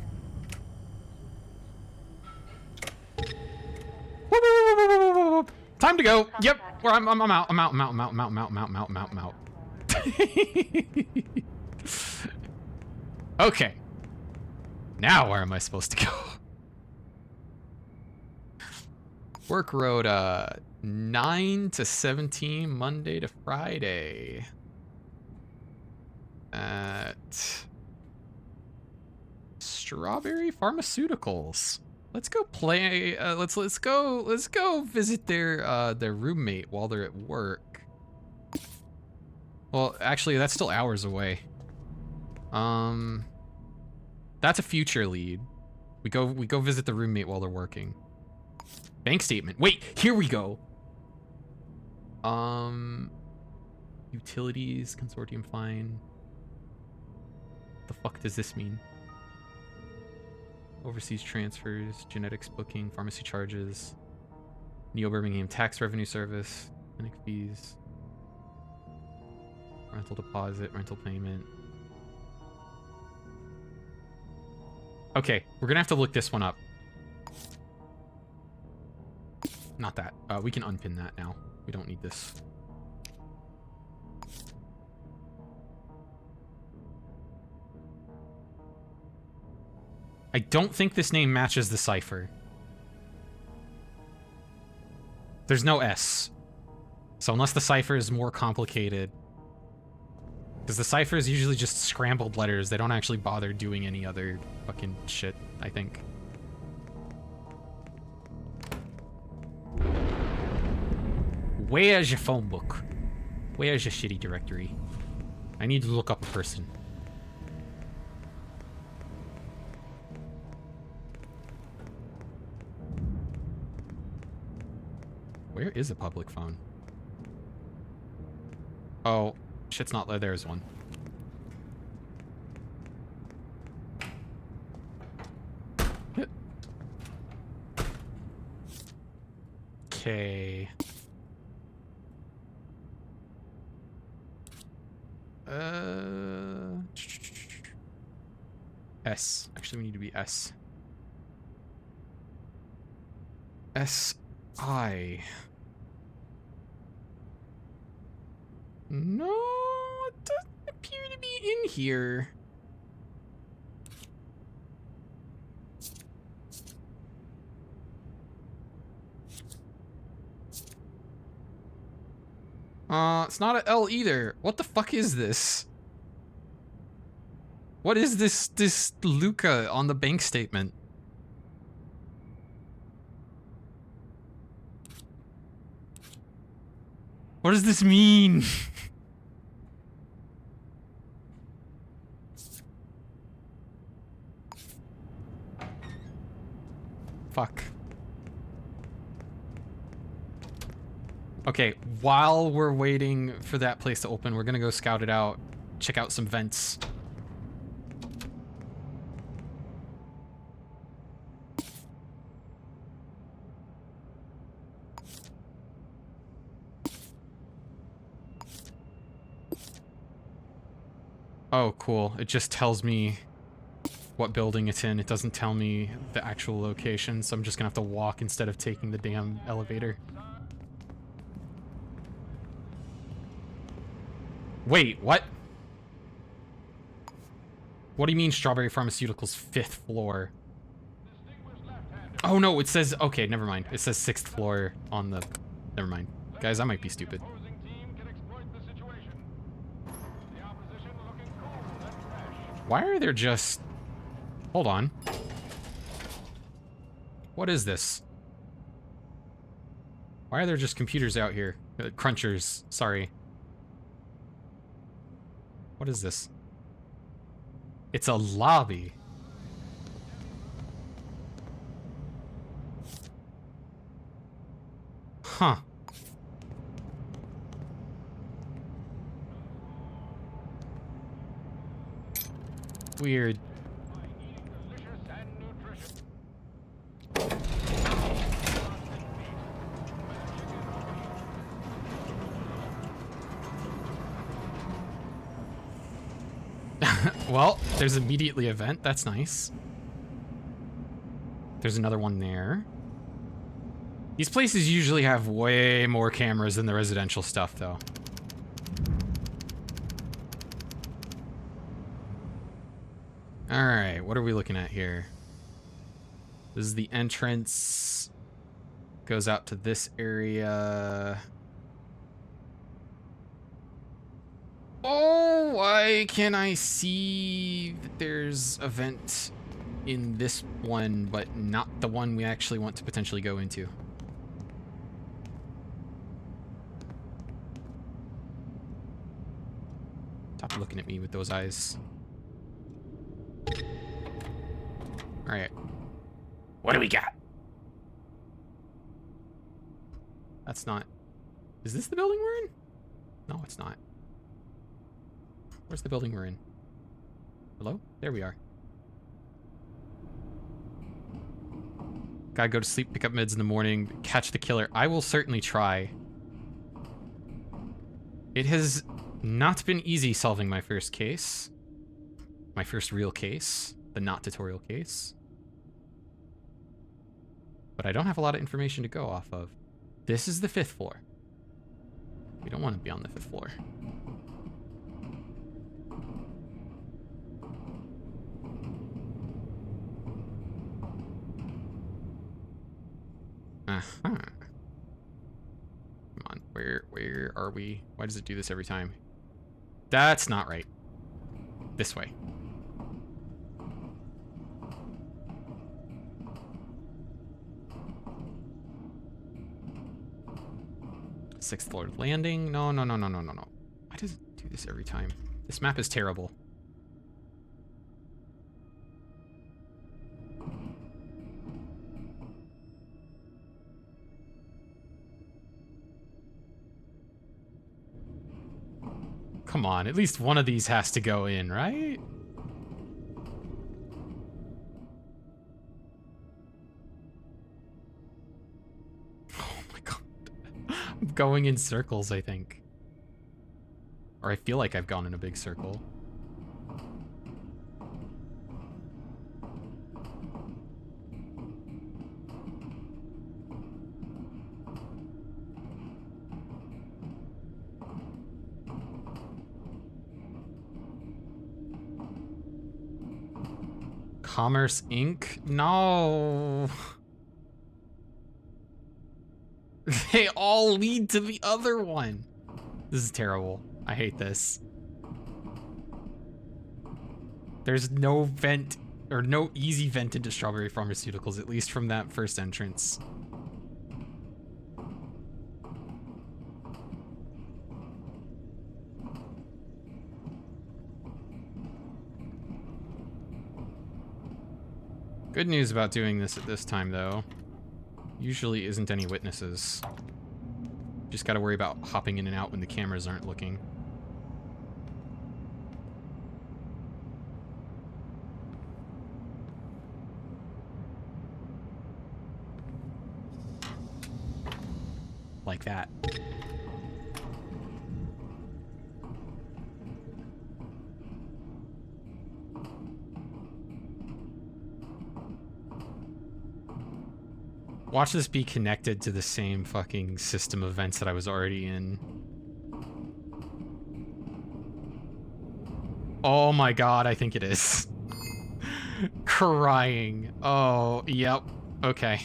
Time to go. Yep. I'm out. I'm out. I'm out. I'm out. I'm out. I'm out. I'm out. I'm out. I'm out. I'm out. Okay. Now where am I supposed to go? Work road 9 to 17 Monday to Friday. At Strawberry Pharmaceuticals. Let's go play. Let's go visit their roommate while they're at work. Well, actually, that's still hours away. That's a future lead. We go visit the roommate while they're working. Bank statement. Wait, here we go. Utilities consortium fine. The fuck does this mean? Overseas transfers, genetics booking, pharmacy charges, Neo Birmingham tax revenue service, clinic fees, rental deposit, rental payment. Okay, we're gonna have to look this one up. Not that. We can unpin that now. We don't need this. I don't think this name matches the cipher. There's no S. So unless the cipher is more complicated, because the cipher is usually just scrambled letters. They don't actually bother doing any other fucking shit, I think. Where's your phone book? Where's your shitty directory? I need to look up a person. Where is a public phone? Oh, shit's not there. There's one. Okay. S. Actually, we need to be S. S-I. No, it doesn't appear to be in here. It's not an L either. What the fuck is this? What is this Luca on the bank statement? What does this mean? Fuck. Okay, while we're waiting for that place to open, we're gonna go scout it out, check out some vents. Oh, cool. It just tells me what building it's in. It doesn't tell me the actual location, so I'm just gonna have to walk instead of taking the damn elevator. Wait, what? What do you mean Strawberry Pharmaceuticals 5th floor? Oh no, it says, okay, never mind. It says 6th floor on the, never mind. Guys, I might be stupid. Why are there just, hold on. What is this? Why are there just computers out here? Crunchers, sorry. What is this? It's a lobby. Huh. Weird. Well, there's immediately a vent. That's nice. There's another one there. These places usually have way more cameras than the residential stuff, though. Alright, what are we looking at here? This is the entrance. Goes out to this area. Oh, why can I see that there's a vent in this one, but not the one we actually want to potentially go into? Stop looking at me with those eyes. Alright. What do we got? That's not... Is this the building we're in? No, it's not. Where's the building we're in? Hello? There we are. Gotta go to sleep, pick up meds in the morning, catch the killer. I will certainly try. It has not been easy solving my first case. My first real case. The not tutorial case. But I don't have a lot of information to go off of. This is the 5th floor. We don't want to be on the 5th floor. Uh-huh. Where are we? Why does it do this every time? That's not right. This way. Sixth floor landing. No. Why does it do this every time? This map is terrible. Come on, at least one of these has to go in, right? Oh my god. I'm going in circles, I think. Or I feel like I've gone in a big circle. Commerce Inc? No. They all lead to the other one. This is terrible. I hate this. There's no vent, or no easy vent into Strawberry Pharmaceuticals, at least from that first entrance. Good news about doing this at this time, though. Usually isn't any witnesses. Just gotta worry about hopping in and out when the cameras aren't looking. Like that. Watch this be connected to the same fucking system of events that I was already in. Oh my god, I think it is. Crying. Oh, yep. Okay.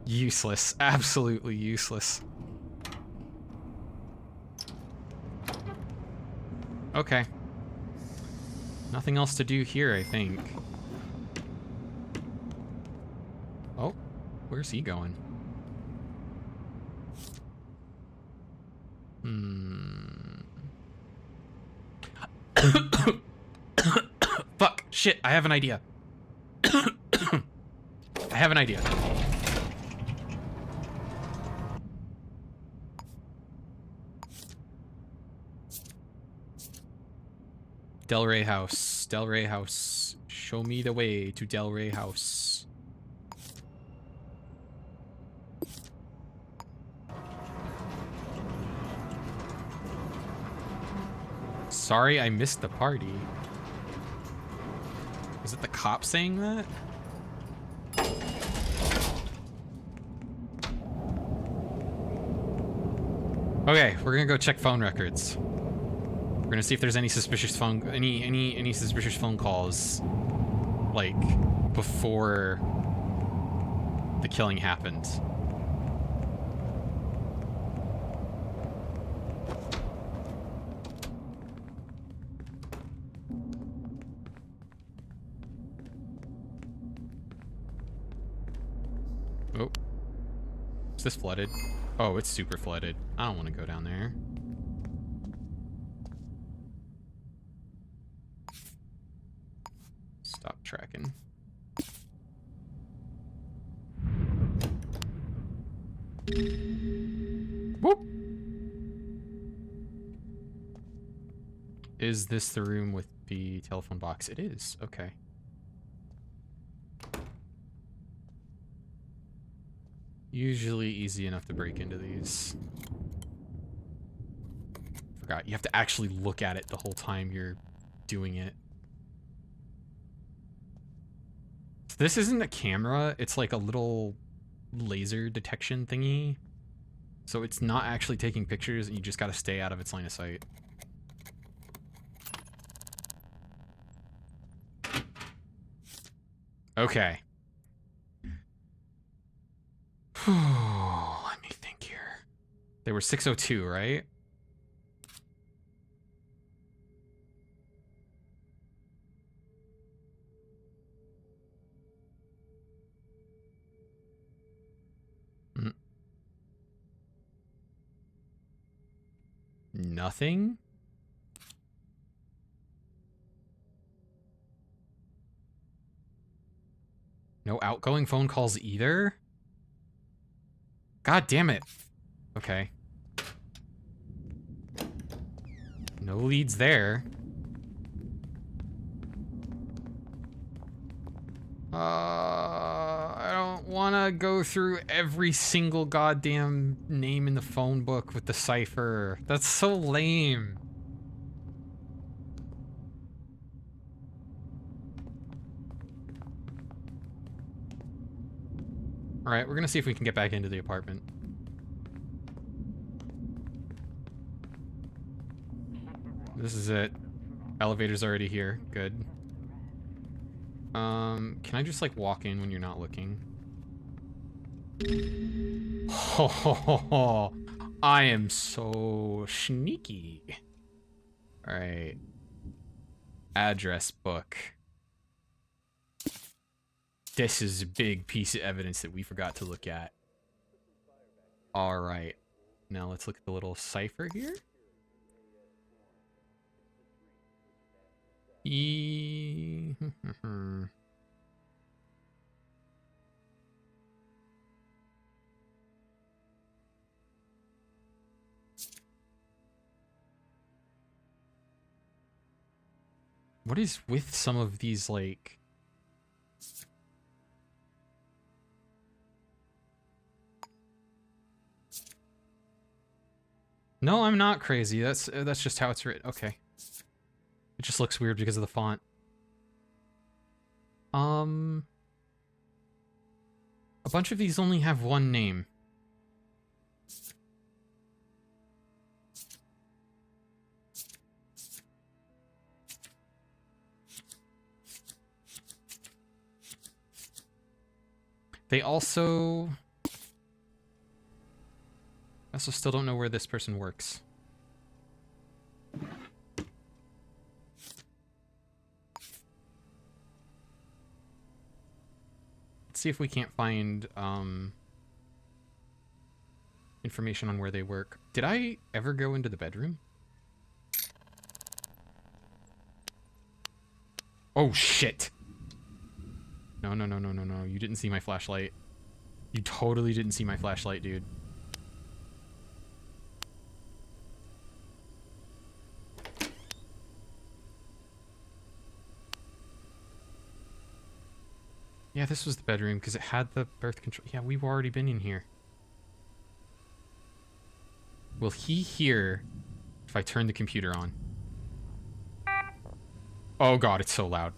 Useless. Absolutely useless. Okay. Nothing else to do here, I think. Oh, where's he going? Fuck. Shit, I have an idea. I have an idea. Delray House. Delray House. Show me the way to Delray House. Sorry, I missed the party. Is it the cop saying that? Okay, we're gonna go check phone records. We're gonna see if there's any suspicious phone, any suspicious phone calls, like before the killing happened. Oh, is this flooded? Oh, it's super flooded. I don't want to go down there. Stop tracking. Whoop. Is this the room with the telephone box? It is. Okay. Usually easy enough to break into these. Forgot, you have to actually look at it the whole time you're doing it. So this isn't a camera, it's like a little laser detection thingy. So it's not actually taking pictures, and you just gotta stay out of its line of sight. Okay. Let me think here. They were 602, right? Mm. Nothing? No outgoing phone calls either? God damn it. Okay. No leads there. I don't want to go through every single goddamn name in the phone book with the cipher. That's so lame. All right, we're gonna see if we can get back into the apartment. This is it. Elevator's already here. Good. Can I just like walk in when you're not looking? Ho ho ho ho. I am so sneaky. All right. Address book. This is a big piece of evidence that we forgot to look at. All right. Now let's look at the little cipher here. What is with some of these, like... No, I'm not crazy. That's just how it's written. Okay. It just looks weird because of the font. A bunch of these only have one name. They also... I also still don't know where this person works. Let's see if we can't find information on where they work. Did I ever go into the bedroom? Oh shit! No, no, no, no, no, no. You didn't see my flashlight. You totally didn't see my flashlight, dude. Yeah, this was the bedroom because it had the birth control. Yeah, we've already been in here. Will he hear if I turn the computer on? Oh god, it's so loud.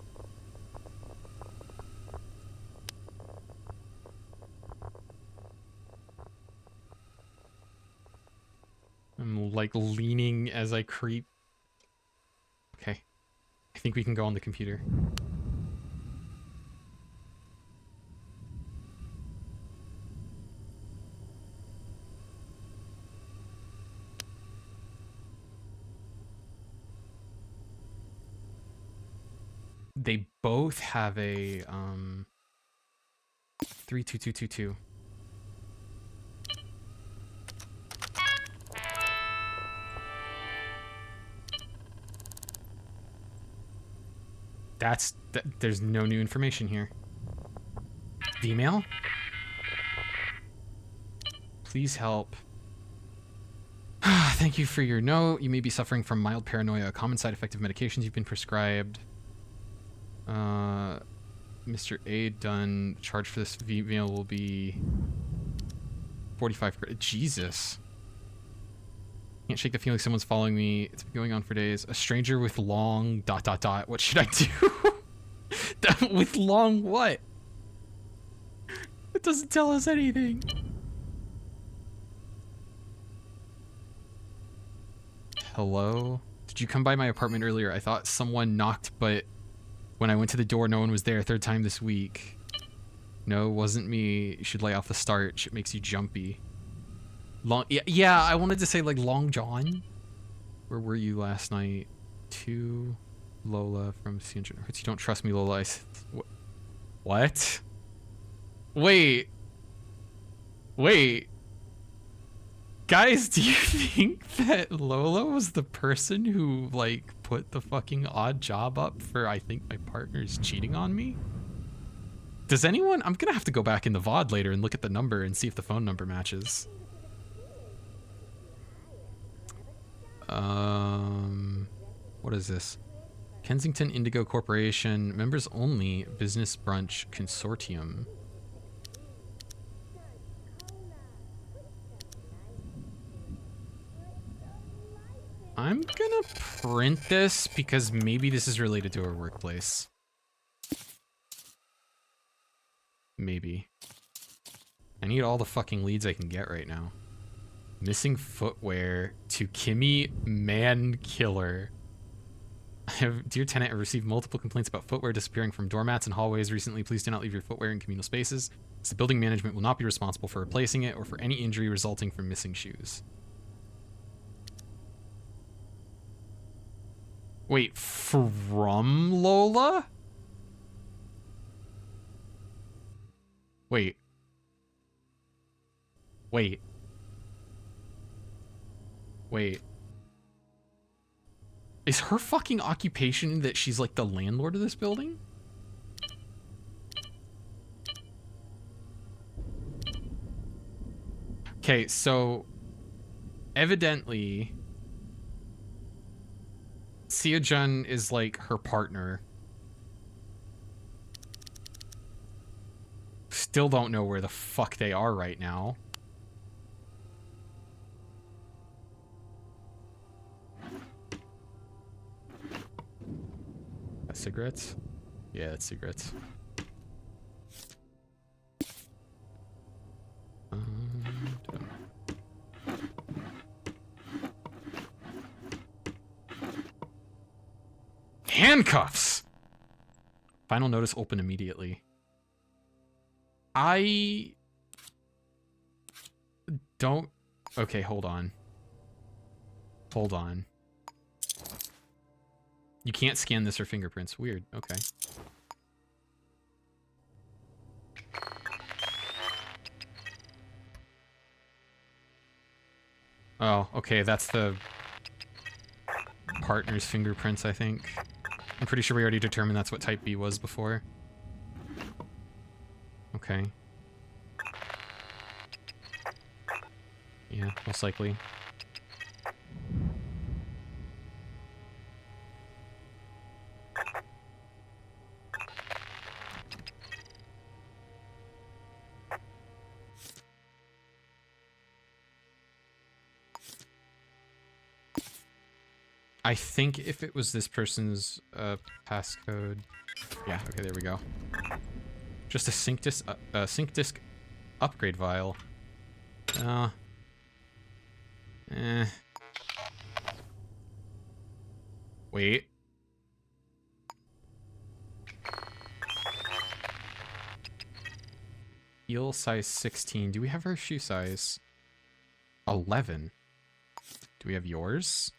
I'm like leaning as I creep. Okay. I think we can go on the computer. They both have a 32222. There's no new information here. Email? Please help. Thank you for your note. You may be suffering from mild paranoia, a common side effect of medications you've been prescribed. Mr. A. Dunn, charge for this email will be 45. Jesus. Can't shake the feeling someone's following me. It's been going on for days. A stranger with long ... What should I do? With long what? It doesn't tell us anything. Hello? Did you come by my apartment earlier? I thought someone knocked, but when I went to the door, no one was there. Third time this week. No, wasn't me. You should lay off the starch. It makes you jumpy. Long, yeah, I wanted to say like Long John. Where were you last night? To Lola from CNG. You don't trust me, Lola. What? Wait. Wait. Guys, do you think that Lola was the person who, like, put the fucking odd job up for, I think, my partner's cheating on me? Does anyone... I'm gonna have to go back in the VOD later and look at the number and see if the phone number matches. What is this? Kensington Indigo Corporation, members only, business brunch consortium. I'm gonna print this because maybe this is related to our workplace. Maybe. I need all the fucking leads I can get right now. Missing footwear to Kimmy Man Killer. Dear tenant, I received multiple complaints about footwear disappearing from doormats and hallways recently. Please do not leave your footwear in communal spaces, as the building management will not be responsible for replacing it or for any injury resulting from missing shoes. Wait, from Lola? Wait. Wait. Wait. Is her fucking occupation that she's like the landlord of this building? Okay, so evidently Sia-jun is like her partner. Still don't know where the fuck they are right now. That's cigarettes? Yeah, that's cigarettes. Handcuffs! Final notice open immediately. I don't... Okay, hold on. Hold on. You can't scan this or fingerprints. Weird. Okay. Oh, okay, that's the partner's fingerprints, I think. I'm pretty sure we already determined that's what type B was before. Okay. Yeah, most likely. I think if it was this person's passcode... Yeah, okay, there we go. Just a sync disk upgrade vial. Wait. Heel size 16. Do we have her shoe size? 11. Do we have yours?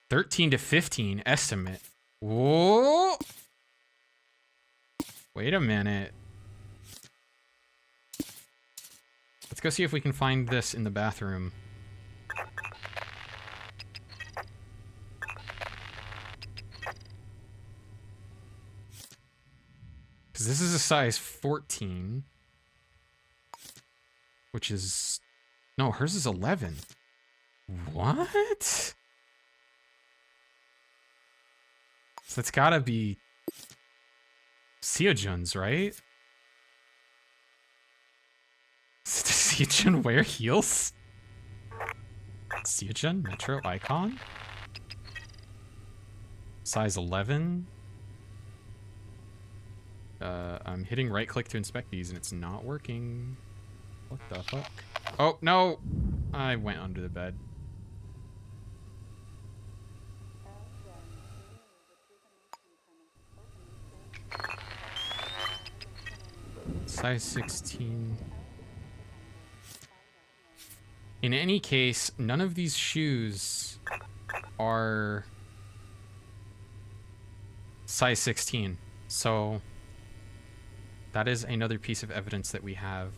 $13 to $15 estimate. Whoa! Wait a minute. Let's go see if we can find this in the bathroom. Because this is a size 14. Which is... No, hers is 11. What? So it's gotta be Sia-jun's, right? Does Sia-jun wear heels? Sia-jun, Metro Icon? Size 11? I'm hitting right click to inspect these and it's not working. What the fuck? Oh, no! I went under the bed. Size 16. In any case, none of these shoes are size 16. So that is another piece of evidence that we have,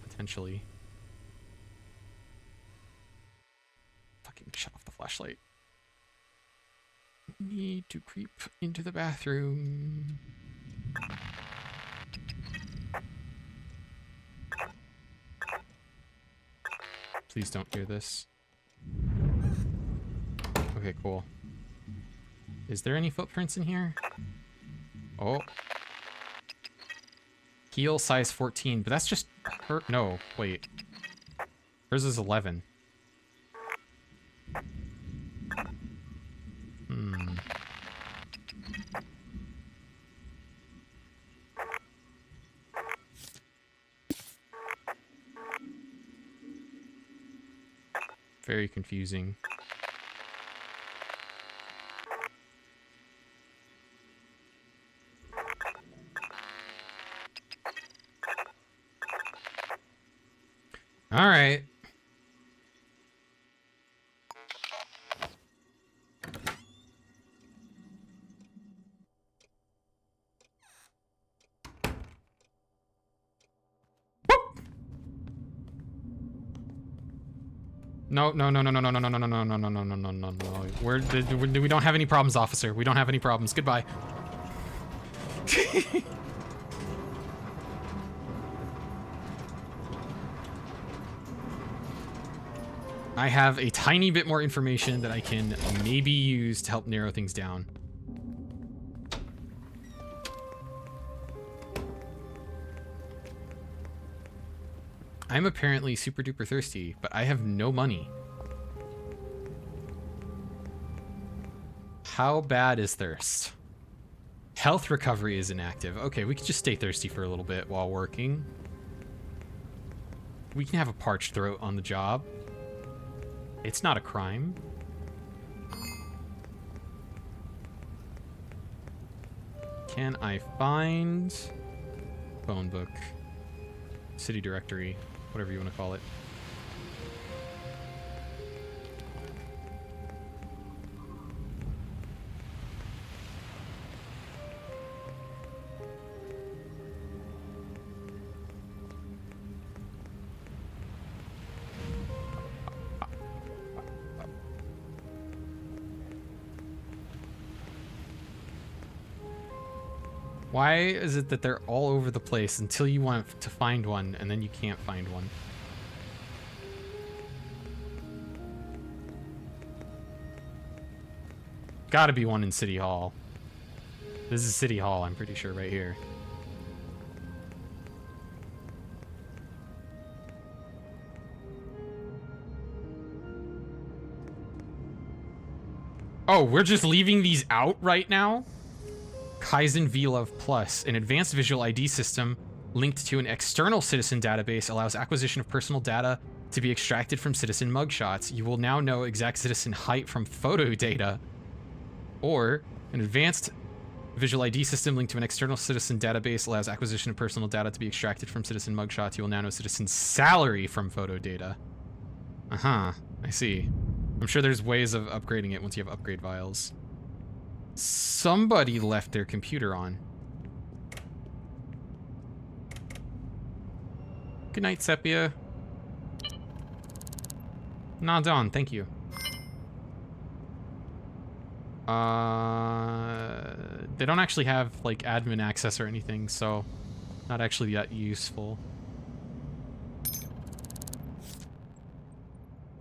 potentially. Fucking shut off the flashlight. Need to creep into the bathroom. Please don't hear this. Okay, cool. Is there any footprints in here? Oh. Heel size 14, but that's just her. No, wait. Hers is 11. Very confusing. All right. No, no, no, no, no, no, no, no, no, no, no, no, no, no, no, no, no, no. We don't have any problems, officer. We don't have any problems. Goodbye. I have a tiny bit more information that I can maybe use to help narrow things down. I'm apparently super duper thirsty, but I have no money. How bad is thirst? Health recovery is inactive. Okay, we can just stay thirsty for a little bit while working. We can have a parched throat on the job. It's not a crime. Can I find phone book, city directory, whatever you want to call it? Why is it that they're all over the place until you want to find one and then you can't find one? Gotta be one in City Hall. This is City Hall, I'm pretty sure, right here. Oh, we're just leaving these out right now? Kaizen VLove Plus, an advanced visual ID system linked to an external citizen database, allows acquisition of personal data to be extracted from citizen mugshots. You will now know exact citizen height from photo data. Or, an advanced visual ID system linked to an external citizen database allows acquisition of personal data to be extracted from citizen mugshots. You will now know citizen's salary from photo data. Uh-huh, I see. I'm sure there's ways of upgrading it once you have upgrade vials. Somebody left their computer on. Good night, Sepia. Nah, Dawn, thank you. They don't actually have, like, admin access or anything, so not actually that useful.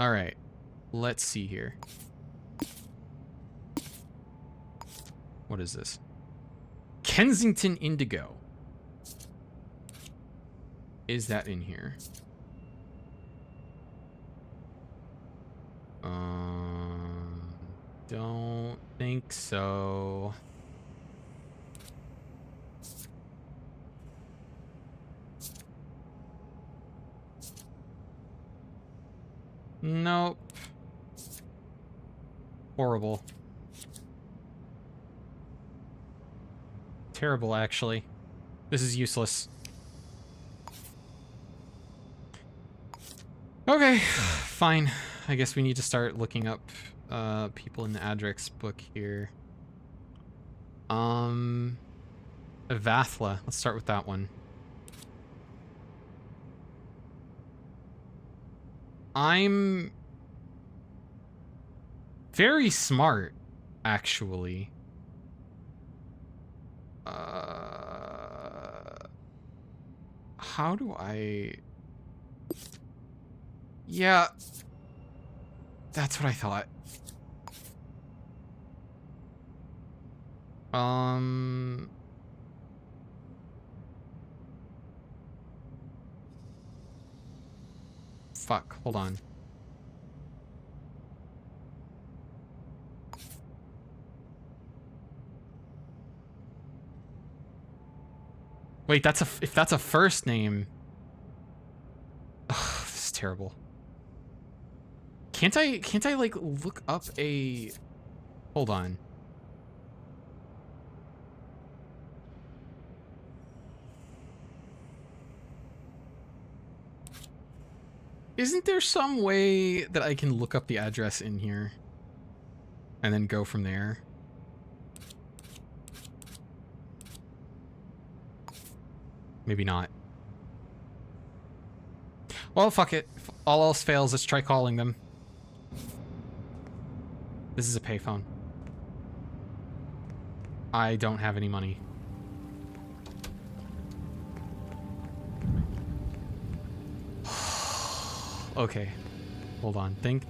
Alright, let's see here. What is this? Kensington Indigo. Is that in here? Don't think so. Nope. Horrible. Terrible, actually. This is useless. Okay, fine. I guess we need to start looking up people in the address book here. Vathla. Let's start with that one. I'm very smart, actually. How do I... Yeah, that's what I thought. Fuck, hold on. Wait, that's a... If that's a first name... Ugh, this is terrible. Can't I, like, look up a... Hold on. Isn't there some way that I can look up the address in here? And then go from there? Maybe not. Well, fuck it. If all else fails, let's try calling them. This is a payphone. I don't have any money. Okay. Hold on. Think.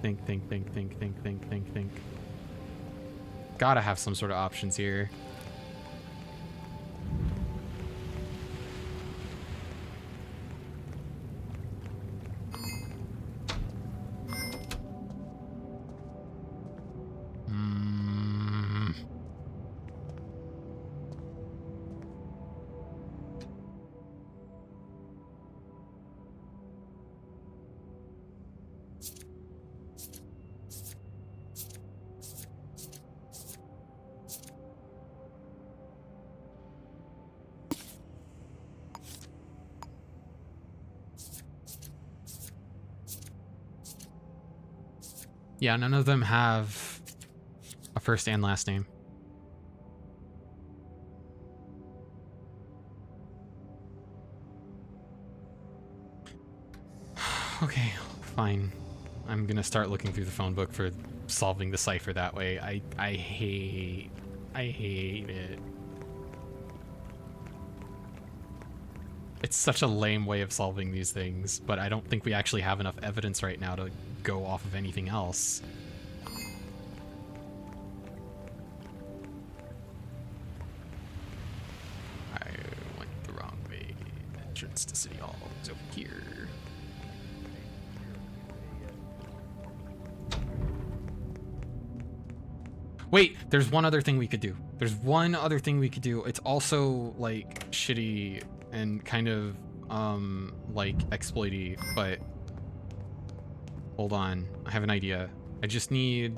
Gotta have some sort of options here. Yeah, none of them have a first and last name. Okay, fine. I'm gonna start looking through the phone book for solving the cipher that way. I hate it. It's such a lame way of solving these things, but I don't think we actually have enough evidence right now to go off of anything else. I went the wrong way. Entrance to City Hall is over here. Wait, there's one other thing we could do. There's one other thing we could do. It's also, like, shitty and kind of, like, exploity, but... Hold on. I have an idea. I just need...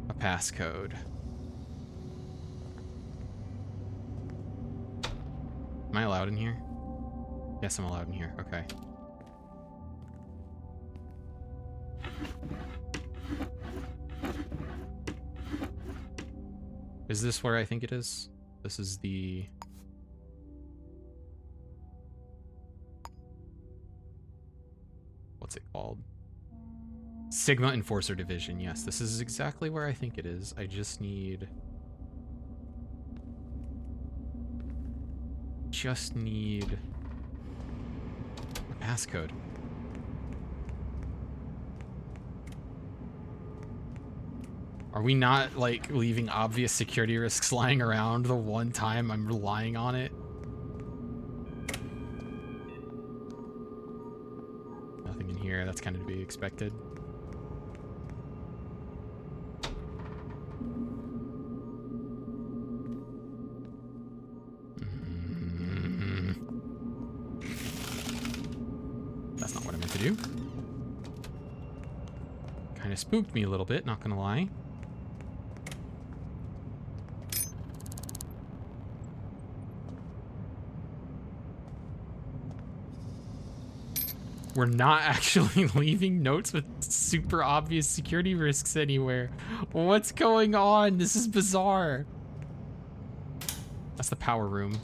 a passcode. Am I allowed in here? Yes, I'm allowed in here. Okay. Is this where I think it is? This is the... What's it called? Sigma Enforcer Division. Yes, this is exactly where I think it is. I just need... a passcode. Are we not, like, leaving obvious security risks lying around the one time I'm relying on it? Nothing in here. That's kind of to be expected. That's not what I meant to do. Kind of spooked me a little bit, not gonna lie. We're not actually leaving notes with super obvious security risks anywhere. What's going on? This is bizarre. That's the power room.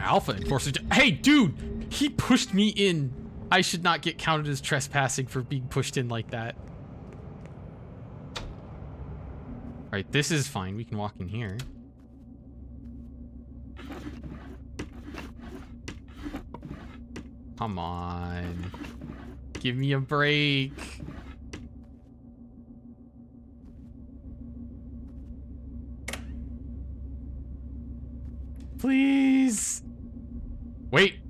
Alpha Enforcer. Hey, dude! He pushed me in. I should not get counted as trespassing for being pushed in like that. Alright, this is fine. We can walk in here. Come on. Give me a break. Please. Wait.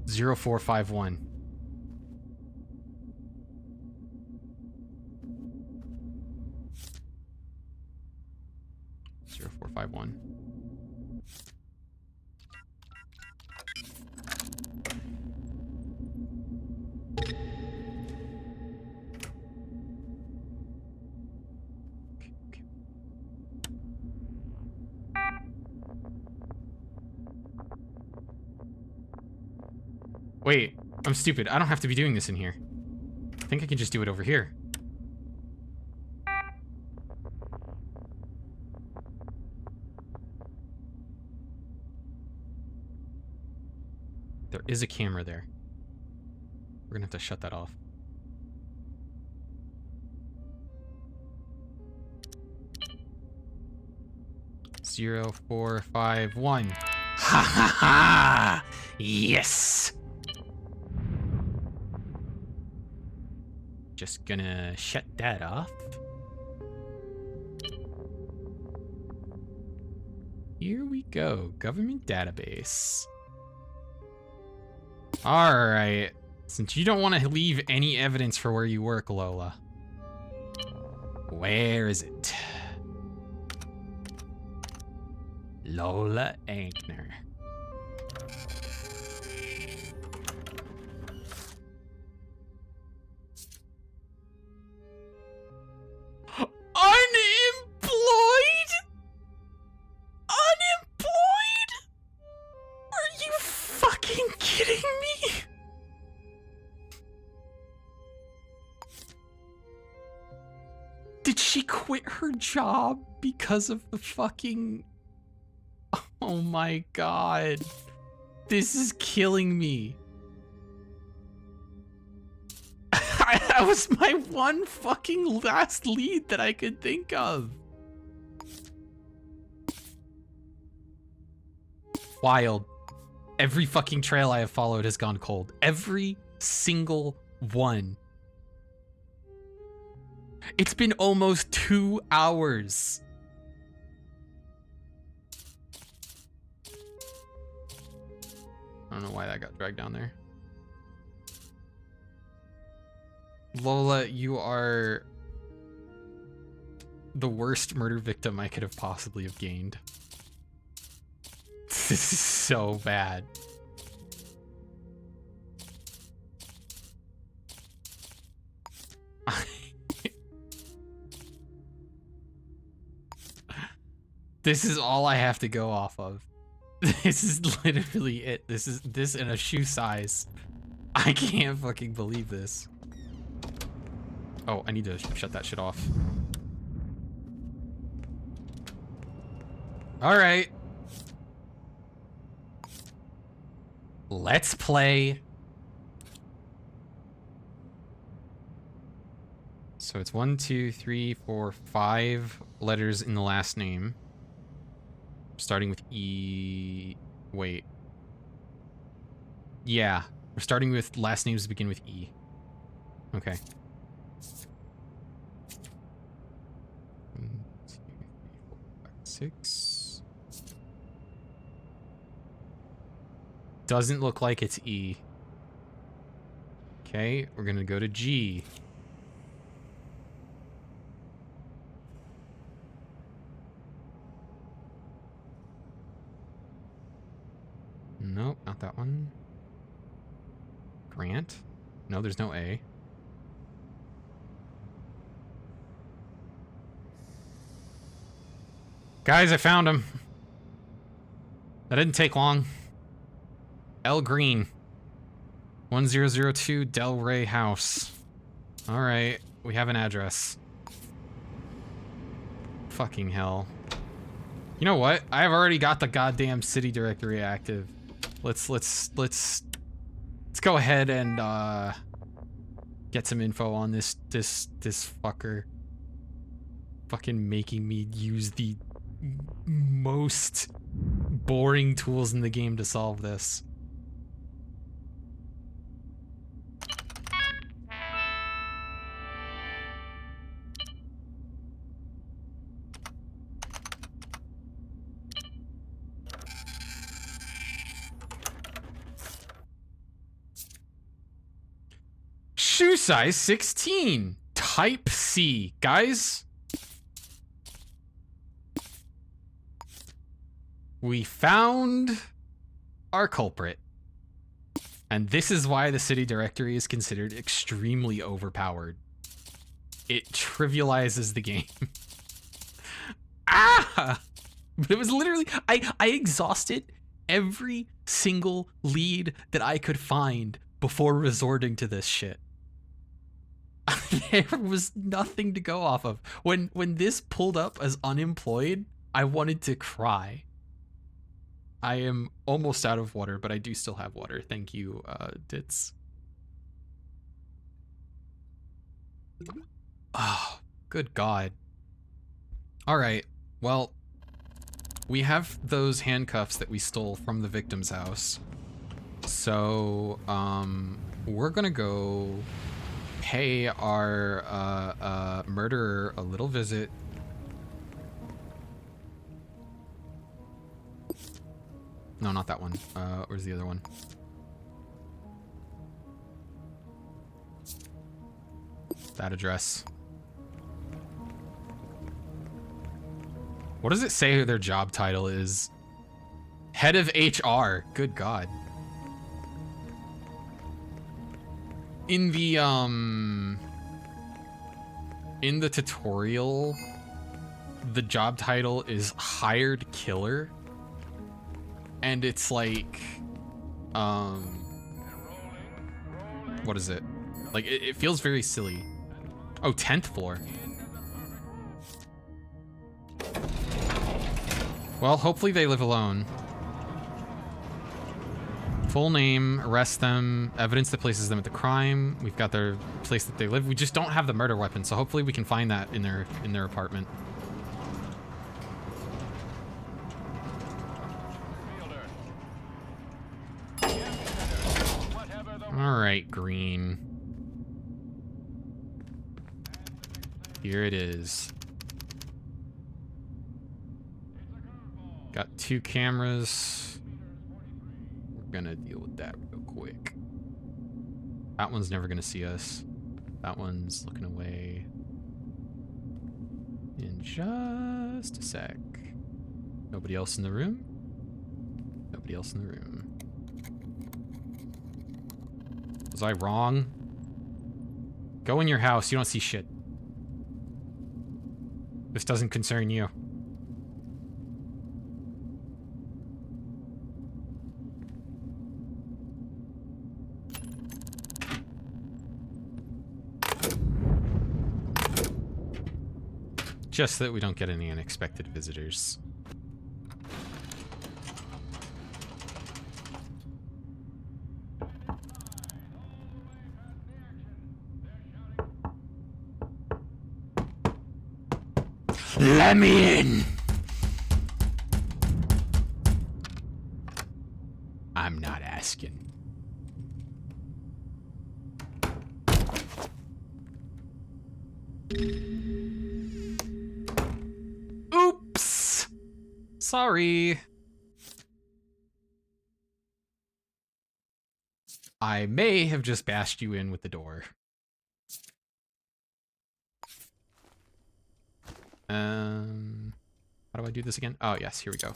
0451. Wait, I'm stupid. I don't have to be doing this in here. I think I can just do it over here. There is a camera there. We're gonna have to shut that off. Zero, 4, 5, 1. Ha ha ha! Yes! Just gonna shut that off. Here we go. Government database. Alright. Since you don't want to leave any evidence for where you work, Lola. Where is it? Lola Ankner. Unemployed? Unemployed? Are you fucking kidding me? Did she quit her job because of the fucking... Oh my god. This is killing me. That was my one fucking last lead that I could think of. Wild. Every fucking trail I have followed has gone cold. Every single one. It's been almost 2 hours. I don't know why that got dragged down there. Lola, you are the worst murder victim I could have possibly have gained. This is so bad. This is all I have to go off of. This is literally it. This is this in a shoe size. I can't fucking believe this. Oh, I need to shut that shit off. All right. Let's play. So it's 1, 2, 3, 4, 5 letters in the last name. Starting with E. Wait. Yeah. We're starting with last names that begin with E. Okay. 1, 2, 3, 4, 5, 6. Doesn't look like it's E. Okay, we're gonna go to G. Nope, not that one. Grant? No, there's no A. Guys, I found him. That didn't take long. L Green. 1002 Del Rey House. Alright, we have an address. Fucking hell. You know what? I've already got the goddamn city directory active. Let's go ahead and get some info on this fucker. Fucking making me use the most boring tools in the game to solve this. Shoe size 16. Type C. Guys, we found our culprit. And this is why the city directory is considered extremely overpowered. It trivializes the game. Ah! But it was literally, I exhausted every single lead that I could find before resorting to this shit. There was nothing to go off of. When this pulled up as unemployed, I wanted to cry. I am almost out of water, but I do still have water. Thank you, Ditz. Oh, good God. All right, well, we have those handcuffs that we stole from the victim's house. So, we're gonna go pay our murderer a little visit. No, not that one. Where's the other one? That address. What does it say their job title is? Head of HR. Good God. In the tutorial, the job title is hired killer. And it's like, what is it? Like, it feels very silly. Oh, 10th floor. Well, hopefully they live alone. Full name, arrest them, evidence that places them at the crime. We've got their place that they live. We just don't have the murder weapon, so hopefully we can find that in their apartment. All right, Green. Here it is. Got 2 cameras. We're gonna deal with that real quick. That one's never gonna see us. That one's looking away. In just a sec. Nobody else in the room? Nobody else in the room. Was I wrong? Go in your house. You don't see shit. This doesn't concern you. Just so that we don't get any unexpected visitors. Let me in! I'm not asking. Oops! Sorry. I may have just bashed you in with the door. How do I do this again? Oh, yes, here we go.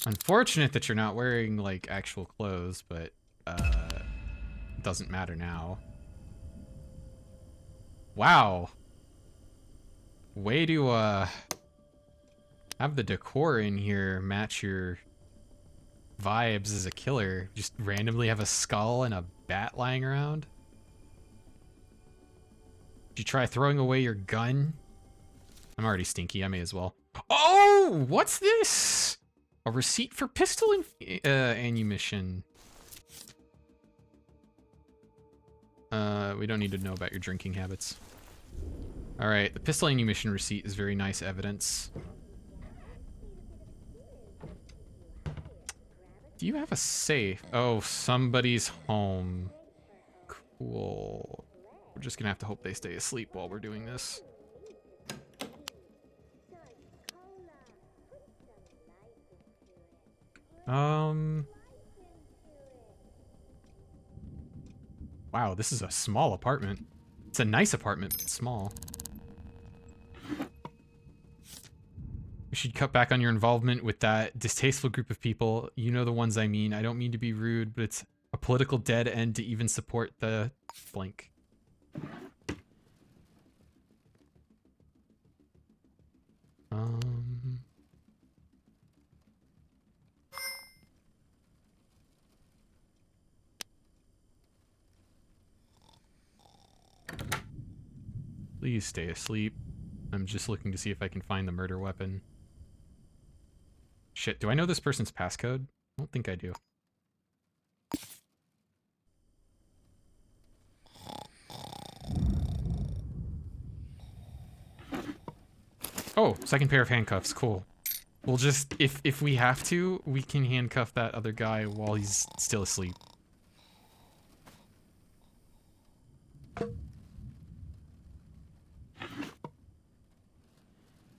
Unfortunate that you're not wearing, like, actual clothes, but, it doesn't matter now. Wow. Way to, I Have the decor in here match your vibes as a killer. Just randomly have a skull and a bat lying around. Did you try throwing away your gun? I'm already stinky, I may as well. Oh, what's this? A receipt for pistol ammunition. We don't need to know about your drinking habits. All right, the pistol ammunition receipt is very nice evidence. Do you have a safe? Oh, somebody's home. Cool. We're just gonna have to hope they stay asleep while we're doing this. Wow, this is a small apartment. It's a nice apartment, but small. You should cut back on your involvement with that distasteful group of people. You know the ones I mean. I don't mean to be rude, but it's a political dead end to even support the blank. Please stay asleep. I'm just looking to see if I can find the murder weapon. Shit, do I know this person's passcode? I don't think I do. Oh, second pair of handcuffs, cool. We'll just, if we have to, we can handcuff that other guy while he's still asleep.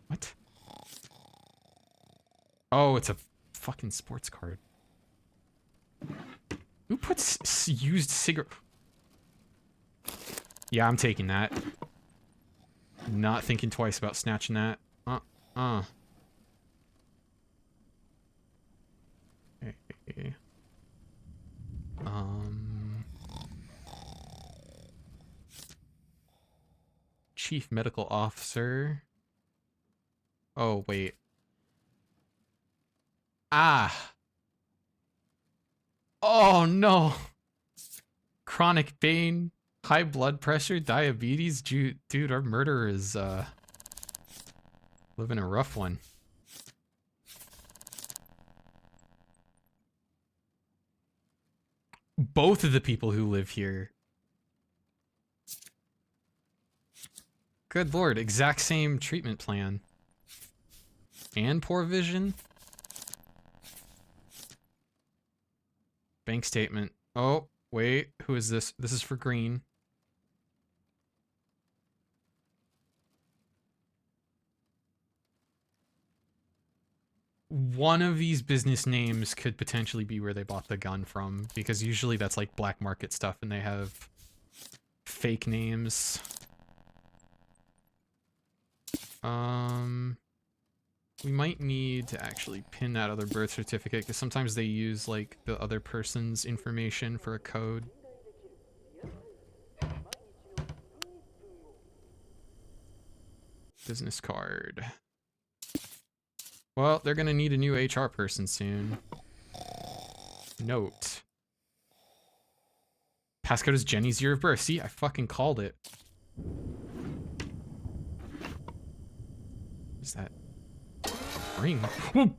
What? Oh, it's a fucking sports card. Who puts used cigarette? Yeah, I'm taking that. Not thinking twice about snatching that. Okay. Chief medical officer. Oh, wait. Ah. Oh, no. Chronic pain, high blood pressure, diabetes. Dude, our murderer is, living a rough one. Both of the people who live here. Good lord, exact same treatment plan. And poor vision. Bank statement. Oh, wait, who is this? This is for green. One of these business names could potentially be where they bought the gun from, because usually that's like black market stuff and they have fake names. We might need to actually pin that other birth certificate, because sometimes they use like the other person's information for a code. Business card. Well, they're gonna need a new HR person soon. Note. Passcode is Jenny's year of birth. See, I fucking called it. Is that ring? Whoa!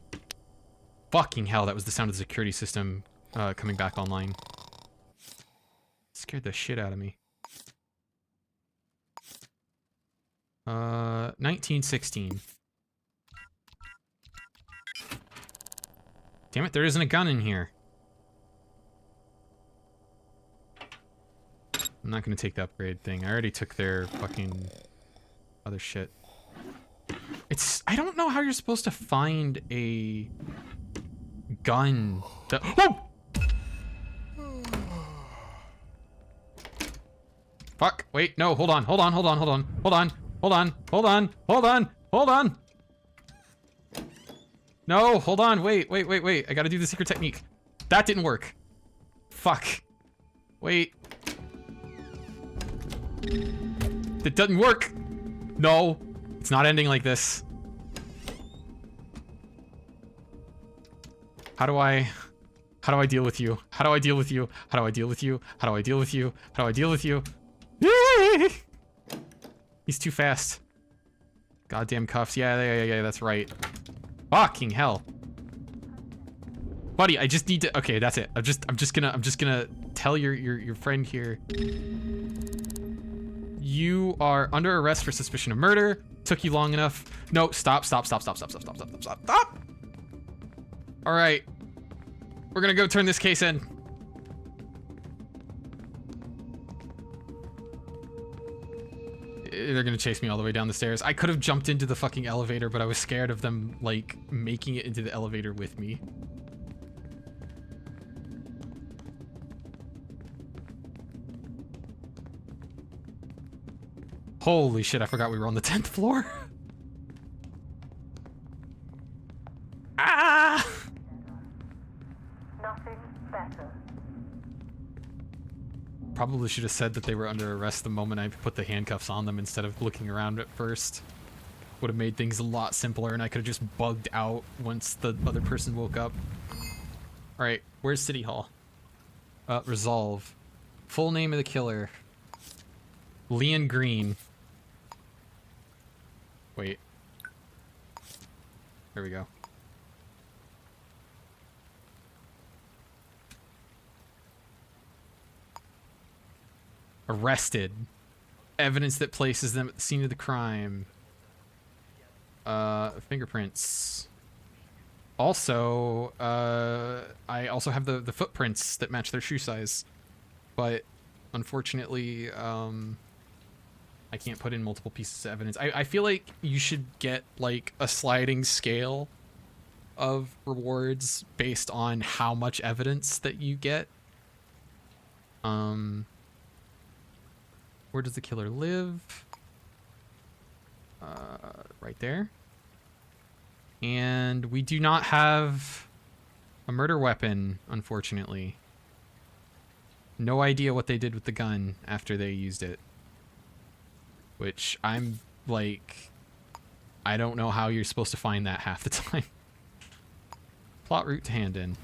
Fucking hell, that was the sound of the security system coming back online. Scared the shit out of me. 1916. Damn it, there isn't a gun in here. I'm not gonna take the upgrade thing. I already took their fucking other shit. I don't know how you're supposed to find a gun that— oh! Fuck, wait, no, hold on. No, hold on, wait. I gotta do the secret technique. That didn't work. Fuck. Wait. That doesn't work. No, it's not ending like this. How do I deal with you? How do I deal with you? How do I deal with you? How do I deal with you? How do I deal with you? He's too fast. Goddamn cuffs. Yeah, that's right. Fucking hell. Buddy, I just need to, okay, that's it. I'm just gonna tell your friend here. You are under arrest for suspicion of murder. Took you long enough. No, stop. All right. We're gonna go turn this case in. They're gonna chase me all the way down the stairs. I could have jumped into the fucking elevator, but I was scared of them, like, making it into the elevator with me. Holy shit, I forgot we were on the 10th floor. Ah! Nothing better. Probably should have said that they were under arrest the moment I put the handcuffs on them instead of looking around at first. Would have made things a lot simpler and I could have just bugged out once the other person woke up. Alright, where's City Hall? Resolve. Full name of the killer. Leon Green. Wait. There we go. Arrested. Evidence that places them at the scene of the crime. Fingerprints. Also, I also have the footprints that match their shoe size. But, unfortunately, I can't put in multiple pieces of evidence. I feel like you should get, like, a sliding scale of rewards based on how much evidence that you get. Where does the killer live? Right there. And we do not have a murder weapon, unfortunately. No idea what they did with the gun after they used it. Which I'm like, I don't know how you're supposed to find that half the time. Plot route to Handon.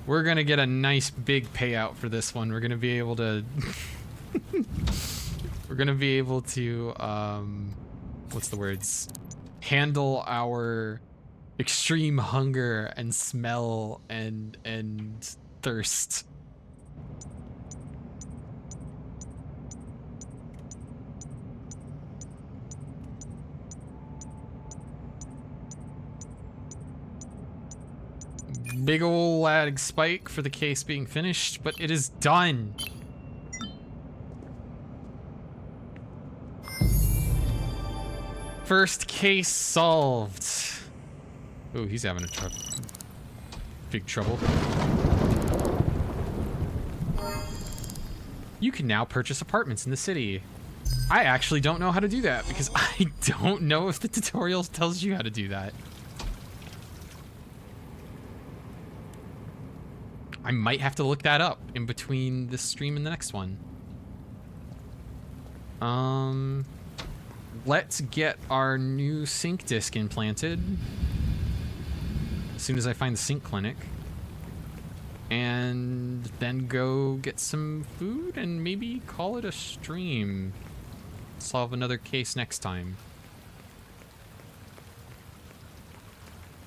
We're gonna get a nice big payout for this one. We're gonna be able to we're gonna be able to what's the words? Handle our extreme hunger and smell and thirst. Big ol' lag spike for the case being finished, but it is done. First case solved. Oh, he's having a big trouble. You can now purchase apartments in the city. I actually don't know how to do that because I don't know if the tutorial tells you how to do that. I might have to look that up in between this stream and the next one. Let's get our new sync disc implanted as soon as I find the sync clinic. And then go get some food and maybe call it a stream. Solve another case next time.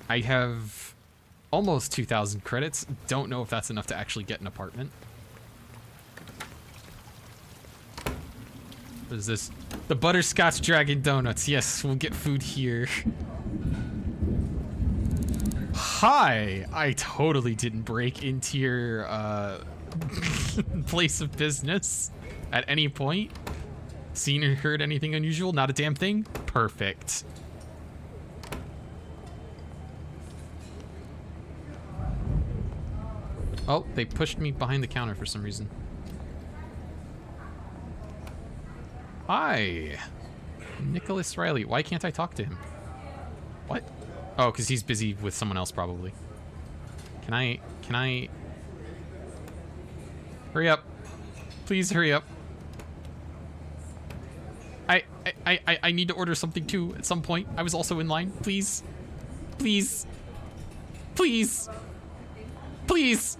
I have almost 2,000 credits. Don't know if that's enough to actually get an apartment. What is this? The Butterscotch Dragon Donuts. Yes, we'll get food here. Hi! I totally didn't break into your place of business at any point. Seen or heard anything unusual? Not a damn thing? Perfect. Oh, they pushed me behind the counter for some reason. Hi. Nicholas Riley. Why can't I talk to him? What? Oh, because he's busy with someone else probably. Can I... Hurry up. Please hurry up. I need to order something too at some point. I was also in line. Please. Please. Please. Please.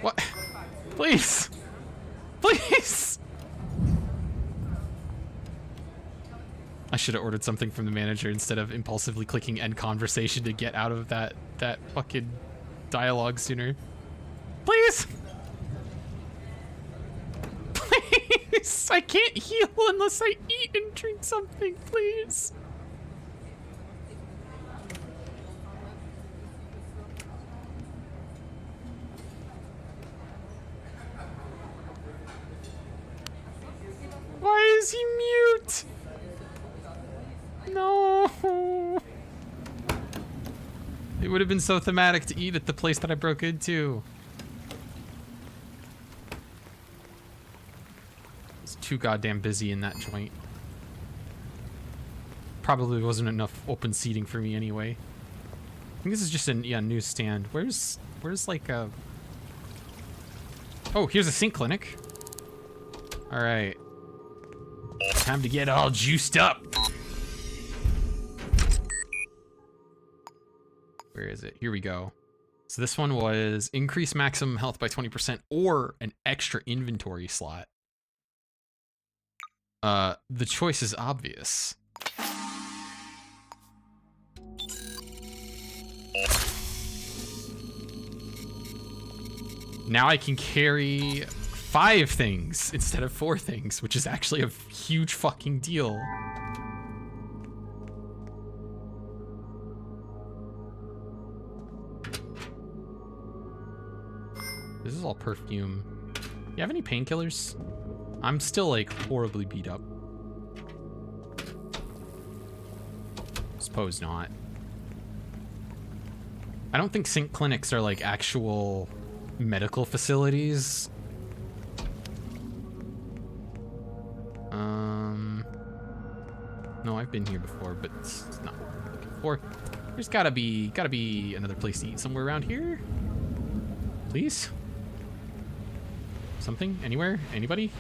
What? Please. Please. I should have ordered something from the manager instead of impulsively clicking end conversation to get out of that fucking dialogue sooner. Please. Please. I can't heal unless I eat and drink something, please. Why is he mute? No. It would have been so thematic to eat at the place that I broke into. It's too goddamn busy in that joint. Probably wasn't enough open seating for me anyway. I think this is just a newsstand. Where's like a... Oh, here's a sync clinic. All right. Time to get all juiced up. Where is it? Here we go. So this one was increase maximum health by 20% or an extra inventory slot. The choice is obvious. Now I can carry 5 things instead of 4 things, which is actually a huge fucking deal. This is all perfume. You have any painkillers? I'm still like horribly beat up. Suppose not. I don't think sync clinics are like actual medical facilities. No, I've been here before, but it's not what I'm looking for. There's gotta be another place to eat somewhere around here. Please? Something? Anywhere? Anybody?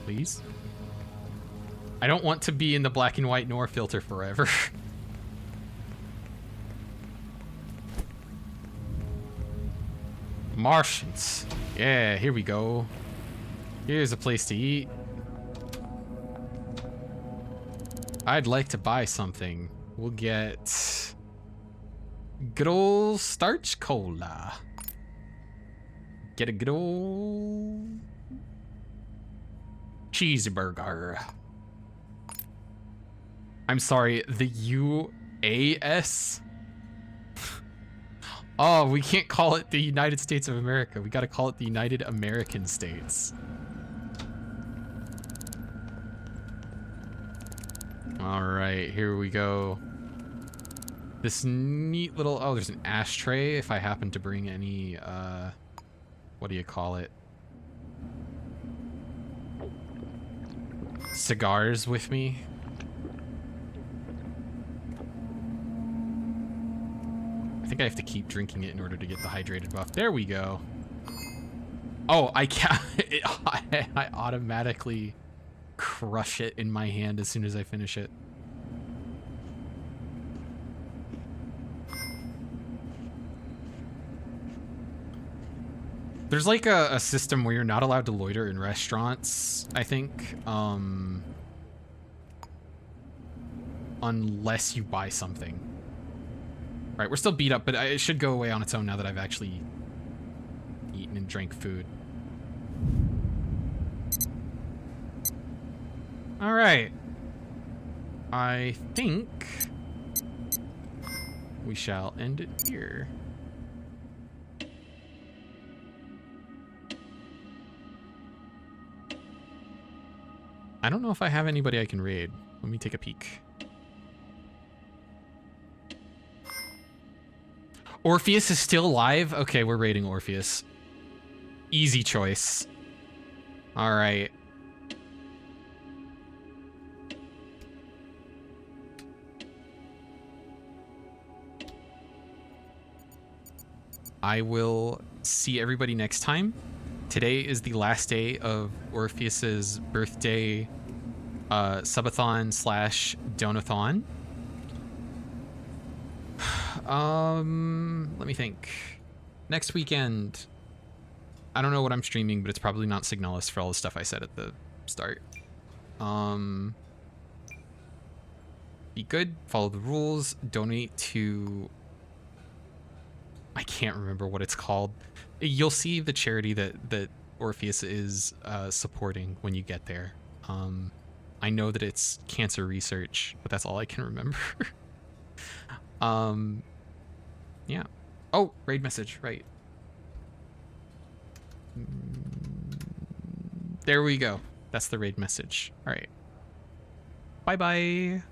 Please? I don't want to be in the black and white Noir filter forever. Martians. Yeah, here we go. Here's a place to eat. I'd like to buy something. We'll get good old starch cola. Get a good old cheeseburger. I'm sorry, the UAS? Oh, we can't call it the United States of America. We gotta call it the United American States. All right, here we go. This neat little, oh, there's an ashtray if I happen to bring any, what do you call it? Cigars with me. I think I have to keep drinking it in order to get the hydrated buff. There we go. Oh, I can't, I automatically crush it in my hand as soon as I finish it. There's like a system where you're not allowed to loiter in restaurants, I think, unless you buy something. Right, we're still beat up, but it should go away on its own now that I've actually eaten and drank food. All right. I think we shall end it here. I don't know if I have anybody I can raid. Let me take a peek. Orpheus is still alive? Okay, we're raiding Orpheus. Easy choice. All right. I will see everybody next time. Today is the last day of Orpheus's birthday subathon slash donathon. Let me think. Next weekend, I don't know what I'm streaming, but it's probably not Signalis for all the stuff I said at the start. Be good, follow the rules, donate to... I can't remember what it's called. You'll see the charity that Orpheus is supporting when you get there. I know that it's cancer research, but that's all I can remember. Yeah. Oh, raid message, right. There we go. That's the raid message. All right. Bye-bye.